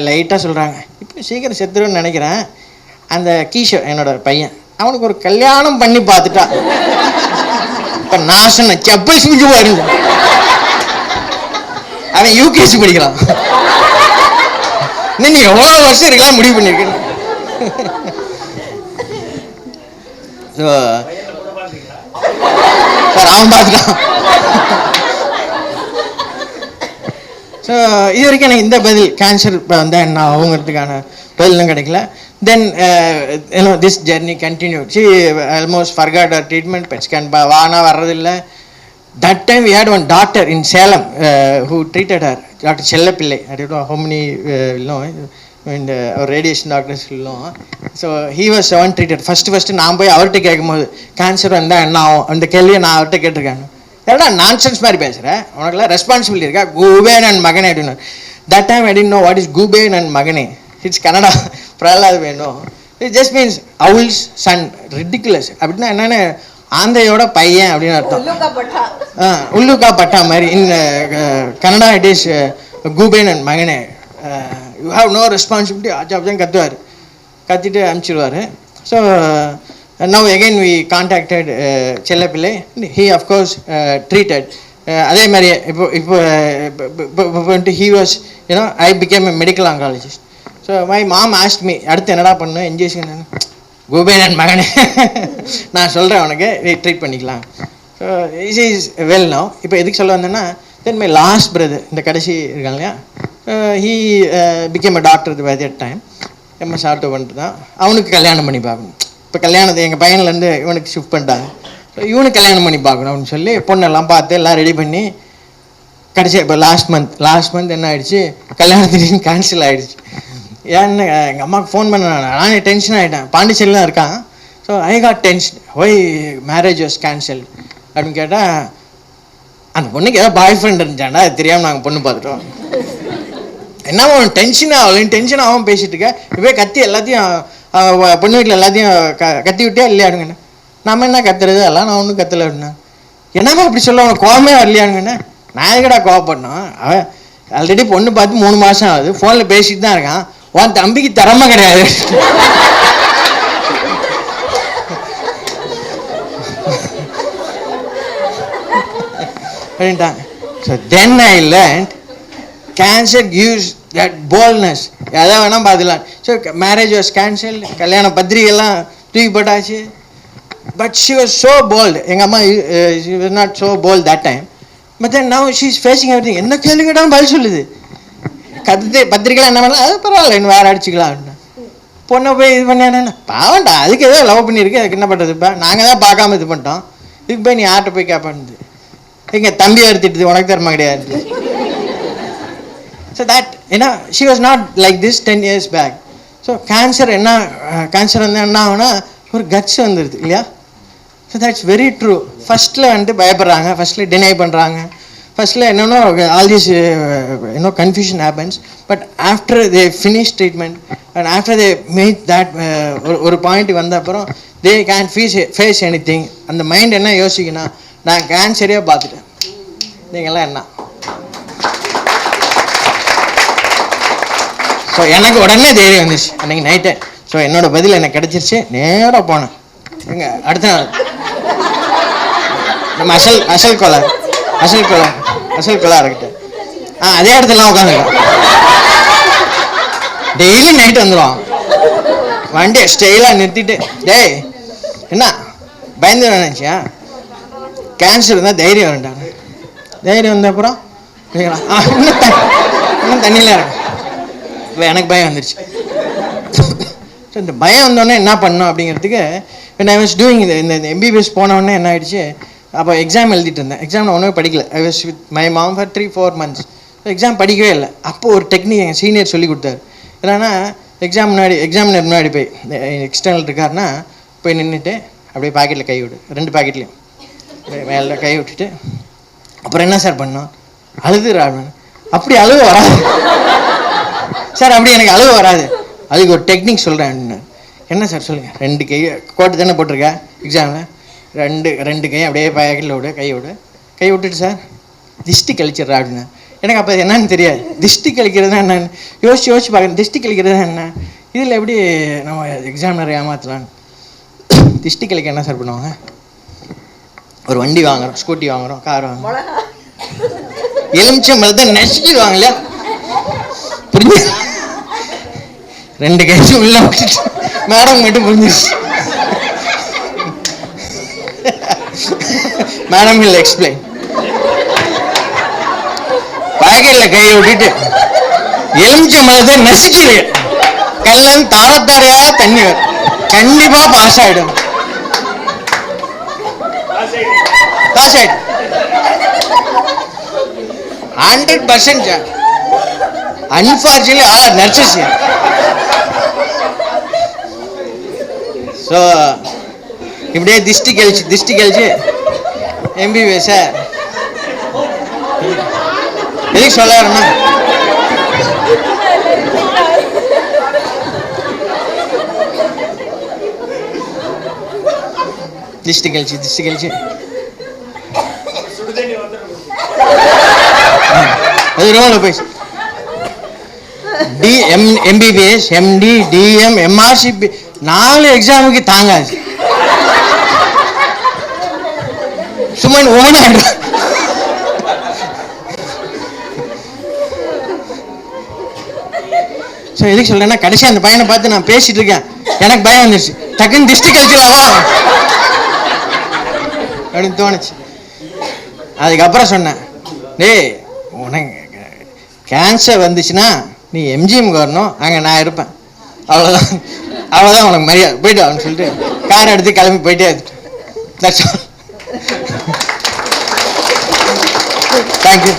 லைட்டாக சொல்கிறாங்க, இப்போ சீக்கிரம் செத்துருன்னு நினைக்கிறேன். அந்த கீஷோ என்னோட பையன், அவனுக்கு ஒரு கல்யாணம் பண்ணி பார்த்துட்டா. இப்போ நான் சொன்னேன் செப்பல் செஞ்சு பாருங்க, அவன் யூகேஜி படிக்கிறான். இன்னும் நீ எவ்வளோ வருஷம் இருக்கலாம் முடிவு பண்ணியிருக்கேன். ஸோ சார் அவன் பார்த்துட்டான். ஸோ இது வரைக்கும் எனக்கு இந்த பதில் கேன்சர் வந்தால் என்ன ஆகுங்கிறதுக்கான பதிலும் கிடைக்கல. Then this journey continue. She almost forgot her treatment. Bed scan வானா வர்றதில்லை. That time we had one doctor in Salem who treated her, Dr. Chellapillai. I don't know how many and our radiation doctors will know. So he was one treated. First நான் போய் அவர்கிட்ட கேட்கும்போது cancer வந்தால் என்ன ஆகும் அந்த கேள்வியை நான் அவர்கிட்ட கேட்டிருக்கேன். ஏன்னா நான்சென்ஸ் மாதிரி பேசுகிறேன், உனக்குலாம் ரெஸ்பான்சிபிலிட்டி இருக்கா, கூபேன் அண்ட் மகனே அப்படின்னு. That time I didn't know what is கூபேன் அண்ட் மகனே. It's Kannada. பிரகலாத் வேணும். It just means owl's son. Ridiculous. அப்படின்னா என்னென்ன ஆந்தையோட பையன் அப்படின்னு அர்த்தம். உள்ளுக்கா பட்டா மாதிரி. இன் கன்னடா இட் இஸ் கூபேன் அண்ட் மகனே. You have no responsibility. ஆச்சாப்தான் கத்துவார், கத்திட்டு அனுப்பிச்சிடுவார். So now again we contacted செல்லப்பிள்ளை. He of course treated. அதே மாதிரி இப்போ வந்துட்டு he was you know I became a medical oncologist. So my mom asked me அடுத்து என்னடா பண்ணணும் என்ஜிஎஸ்சி. கூபேன் அண்ட் மகனே நான் சொல்கிறேன் உனக்கு, நீ ட்ரீட் பண்ணிக்கலாம். So is is well now. இப்போ எதுக்கு சொல்ல வந்தேன்னா, தென் மை லாஸ்ட் பிரதர், இந்த கடைசி இருக்காங்க இல்லையா, he became a doctor by that time. MS ortho பண்ணிட்டு தான். அவனுக்கு கல்யாணம் பண்ணி பார்க்கணும். இப்போ கல்யாணத்தை எங்கள் பையன்லேருந்து இவனுக்கு ஷிஃப்ட் பண்ணிட்டாங்க. ஸோ இவனுக்கு கல்யாணம் பண்ணி பார்க்கணும் அப்படின்னு சொல்லி பொண்ணெல்லாம் பார்த்து எல்லாம் ரெடி பண்ணி கடைசி இப்போ லாஸ்ட் மந்த் என்ன ஆகிடுச்சு, கல்யாணத்துக்கு கேன்சல் ஆகிடுச்சு. ஏன்னு எங்கள் அம்மாவுக்கு ஃபோன் பண்ண, நானே டென்ஷன் ஆகிட்டேன். பாண்டிச்சேரியில் தான் இருக்கான். So I got tension, why marriage was cancel அப்படின்னு கேட்டால், அந்த பொண்ணுக்கு ஏதோ பாய் ஃப்ரெண்ட் இருந்துச்சாண்டா, அது தெரியாமல் நாங்கள் பொண்ணு பார்த்துட்டோம். என்ன டென்ஷன் ஆகலைன்னு டென்ஷன் ஆகாமல் பேசிகிட்டு இருக்கேன். இப்போ கத்தி எல்லாத்தையும் பொண்ணு வீட்டில் எல்லாத்தையும் கத்தி விட்டியா இல்லையாடுங்கண்ணே. நம்ம என்ன கத்துறது, எல்லாம் நான் ஒன்றும் கத்தலை அப்படின்னா. என்னம்மா அப்படி சொல்ல, உனக்கு கோவமே வரலையானுங்கண்ணே. நான் எங்கடா கோவப்படணும், அவன் ஆல்ரெடி பொண்ணு பார்த்து 3 மாதம் ஆகுது, ஃபோனில் பேசிட்டு தான் இருக்கான். உன் தம்பிக்கு திறமை கிடையாது அப்படின்ட்டாங்க. So then I learnt cancer gives that boldness. எதை வேணால் பார்த்துக்கலாம். ஸோ மேரேஜ் வாஸ் கேன்சல், கல்யாண பத்திரிகைலாம் தூக்கி போட்டாச்சு. But she was so bold. எங்கள் அம்மா she was not so bold that time. But then now she is facing everything. என்ன கேள்வி கேட்டாலும் பதில் சொல்லுது. பத்திரிக்கைலாம் என்ன பண்ணலாம், அது பரவாயில்ல, இன்னும் வேறு அடிச்சுக்கலாம் அப்படின்னா. பொண்ணை போய் இது பண்ணேன்னா பாவண்டா, அதுக்கு ஏதோ லவ் பண்ணியிருக்கு, அதுக்கு என்ன பண்ணுறது. இப்போ நாங்கள் தான் பார்க்காம இது பண்ணிட்டோம், இதுக்கு போய் நீ யார்கிட்ட போய் கேட்பான்னு. எங்கள் தம்பியை எடுத்துட்டு உனக்கு தரமா கிடையாது. ஸோ தட் ஏன்னா she was not like this 10 years back. So cancer வந்து என்ன ஆகுனா ஒரு கட்ஸ் வந்துடுது இல்லையா. So that's very true. ஃபஸ்ட்டில் வந்துட்டு பயப்படுறாங்க, ஃபஸ்ட்டில் டினை பண்ணுறாங்க, ஃபஸ்ட்டில் என்னென்னா all this confusion happens. But after they finish treatment and after they made that ஒரு பாயிண்ட் வந்த அப்புறம் they can face anything. அந்த மைண்ட் என்ன யோசிக்கணும், நான் கேன்சரே பார்த்துட்டேன், நீங்கள்லாம் என்ன. ஸோ எனக்கு உடனே தைரியம் வந்துச்சு அன்றைக்கி நைட்டே. ஸோ என்னோடய பதில் எனக்கு கிடச்சிருச்சு. நேராக போனேன் எங்க அடுத்த நாள் நம்ம அசல் கோளாறு கிட்ட அதே இடத்துலலாம் உட்காந்துருக்கோம். டெய்லி நைட் வந்துடுவான், வண்டியை ஸ்டெயிலாக நிறுத்திட்டு, டேய் என்ன பயந்து நினச்சியா, கேன்சர் இருந்தால் தைரியம் வேண்டாங்க. தைரியம் வந்த அப்புறம் இன்னும் தண்ணியில் இருக்கு. இப்போ எனக்கு பயம் வந்துருச்சு. ஸோ இந்த பயம் வந்தோடனே என்ன பண்ணணும் அப்படிங்கிறதுக்கு when I was doing இந்த MBBS போனோடனே என்ன ஆகிடுச்சு, அப்போ எக்ஸாம் எழுதிட்டு இருந்தேன். எக்ஸாம் நான் ஒன்றுமே படிக்கல. I was with my mom for 3-4 months. Exam படிக்கவே இல்லை. அப்போது ஒரு டெக்னிக் எங்கள் சீனியர் சொல்லி கொடுத்தாரு. என்னன்னா எக்ஸாமினர் முன்னாடி போய் எக்ஸ்டர்னல் இருக்காருன்னா போய் நின்றுட்டு அப்படியே பாக்கெட்டில் கை விடு, 2 பாக்கெட்லேயும் மேலே கை விட்டுட்டு, அப்புறம் என்ன சார் பண்ணோம், அழுதுறாரு. அப்படி அழுவு வராது சார், அப்படி எனக்கு அழுவு வராது. அதுக்கு ஒரு டெக்னிக் சொல்கிறேன். என்ன சார் சொல்லுங்கள். 2 கை கோட்டு தானே போட்டிருக்கேன் எக்ஸாமில். ரெண்டு கையும் அப்படியே பாக்கெட்டில் விடு, கை விட்டுட்டு சார் திஷ்டி கழிச்சிட்றா அப்படின்னு. எனக்கு அப்போ என்னன்னு தெரியாது. திஷ்டி கழிக்கிறதுனா என்னன்னு யோசிச்சு பார்க்குறேன். திஷ்டி கழிக்கிறது என்ன, இதில் எப்படி நம்ம எக்ஸாமினரை ஏமாற்றலான்னு. திஷ்டி கழிக்க என்ன சார் பண்ணுவாங்க, ஒரு வண்டி வாங்குகிறோம், ஸ்கூட்டி வாங்குகிறோம், கார் வாங்குறோம், எலுமிச்சம் பழத்தை நெசிக்கிடுவாங்க இல்லையா, புரிஞ்சு 2 கையும் உள்ள விட்டுட்டு மேடம் மட்டும் புரிஞ்சிருச்சு. Madam will explain. பாக்கெட்டில் கையை விட்டுட்டு எலுமிச்சம் பழத்தை நெசிக்கிடு, கல்லன் தாரத்தாரையா தண்ணி வரும், கண்டிப்பா பாஸ் ஆயிடும். பாஸ் ஆயிடும் 100% sir. Unfortunately all are nurses. So இப்படியே திஷ்டி கழிச்சு எம்பிபிஎஸ் சார் எதுக்கு சொல்ல வரேன்னா, திஷ்டி கழிச்சு அது ரோல போய் எம்பிபிஎஸ், எம்டி, டிஎம், எம்ஆர்சிபி 4 எக்ஸாமுக்கு தாங்காது. சும்மா ஓனாடு. ஸோ எதுக்கு சொல்றேன்னா, கடைசி அந்த பையனை பார்த்து நான் பேசிட்டு இருக்கேன், எனக்கு பயம் வந்துருச்சு. டக்குன்னு திஷ்டி கழிச்சிடலாமா அப்படின்னு தோணுச்சு. அதுக்கப்புறம் சொன்னேன், டேய் உனக்கு கேன்சர் வந்துச்சுன்னா நீ எம்ஜிஎம்க்கு வரணும், அங்கே நான் இருப்பேன், அவ்வளோதான் உனக்கு மரியாதை, போயிட்டு வான்னு சொல்லிட்டு கார் எடுத்து கிளம்பி போயிட்டே இருந்துட்டு. Thank you.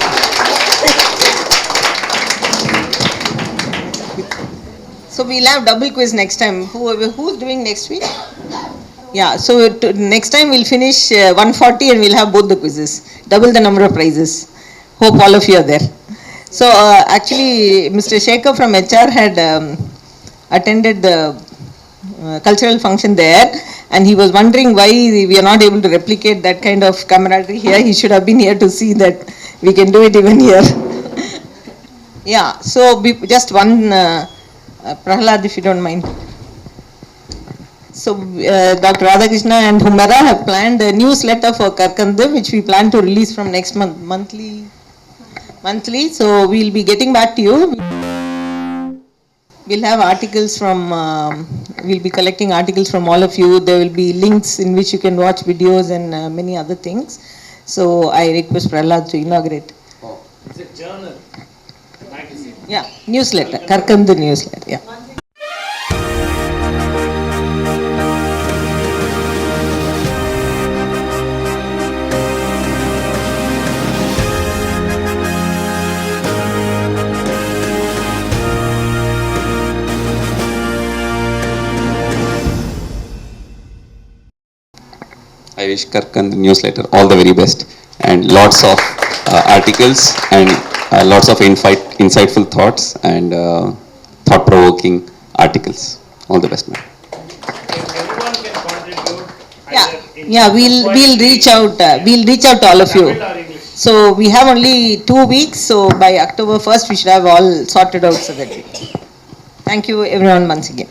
So we'll have double quiz next time. Who's doing next week? Yeah, so next time we'll finish 140 and we'll have both the quizzes. Double the number of prizes. Hope all of you are there. So actually Mr. Shekhar from HR had attended the cultural function there, and he was wondering why we are not able to replicate that kind of camaraderie here. He should have been here to see that we can do it even here. Yeah, so just one Prahlad, if you don't mind. So Dr. Radhakrishna and Humara have planned a newsletter for Karkandu, which we plan to release from next month, monthly. So we'll be getting back to you. We'll have articles from, we'll be collecting articles from all of you. There will be links in which you can watch videos and many other things. So I request Prahlad to inaugurate. Oh, it's a journal, magazine. Yeah, newsletter, Karkandu newsletter, yeah. I wish Karkand newsletter all the very best, and lots of articles and lots of insightful thoughts and thought-provoking articles. All the best, ma'am. Yeah, we'll reach out. We'll reach out to all of you. So we have only 2 weeks. So by October 1st, we should have all sorted out. So that. Thank you, everyone, once again.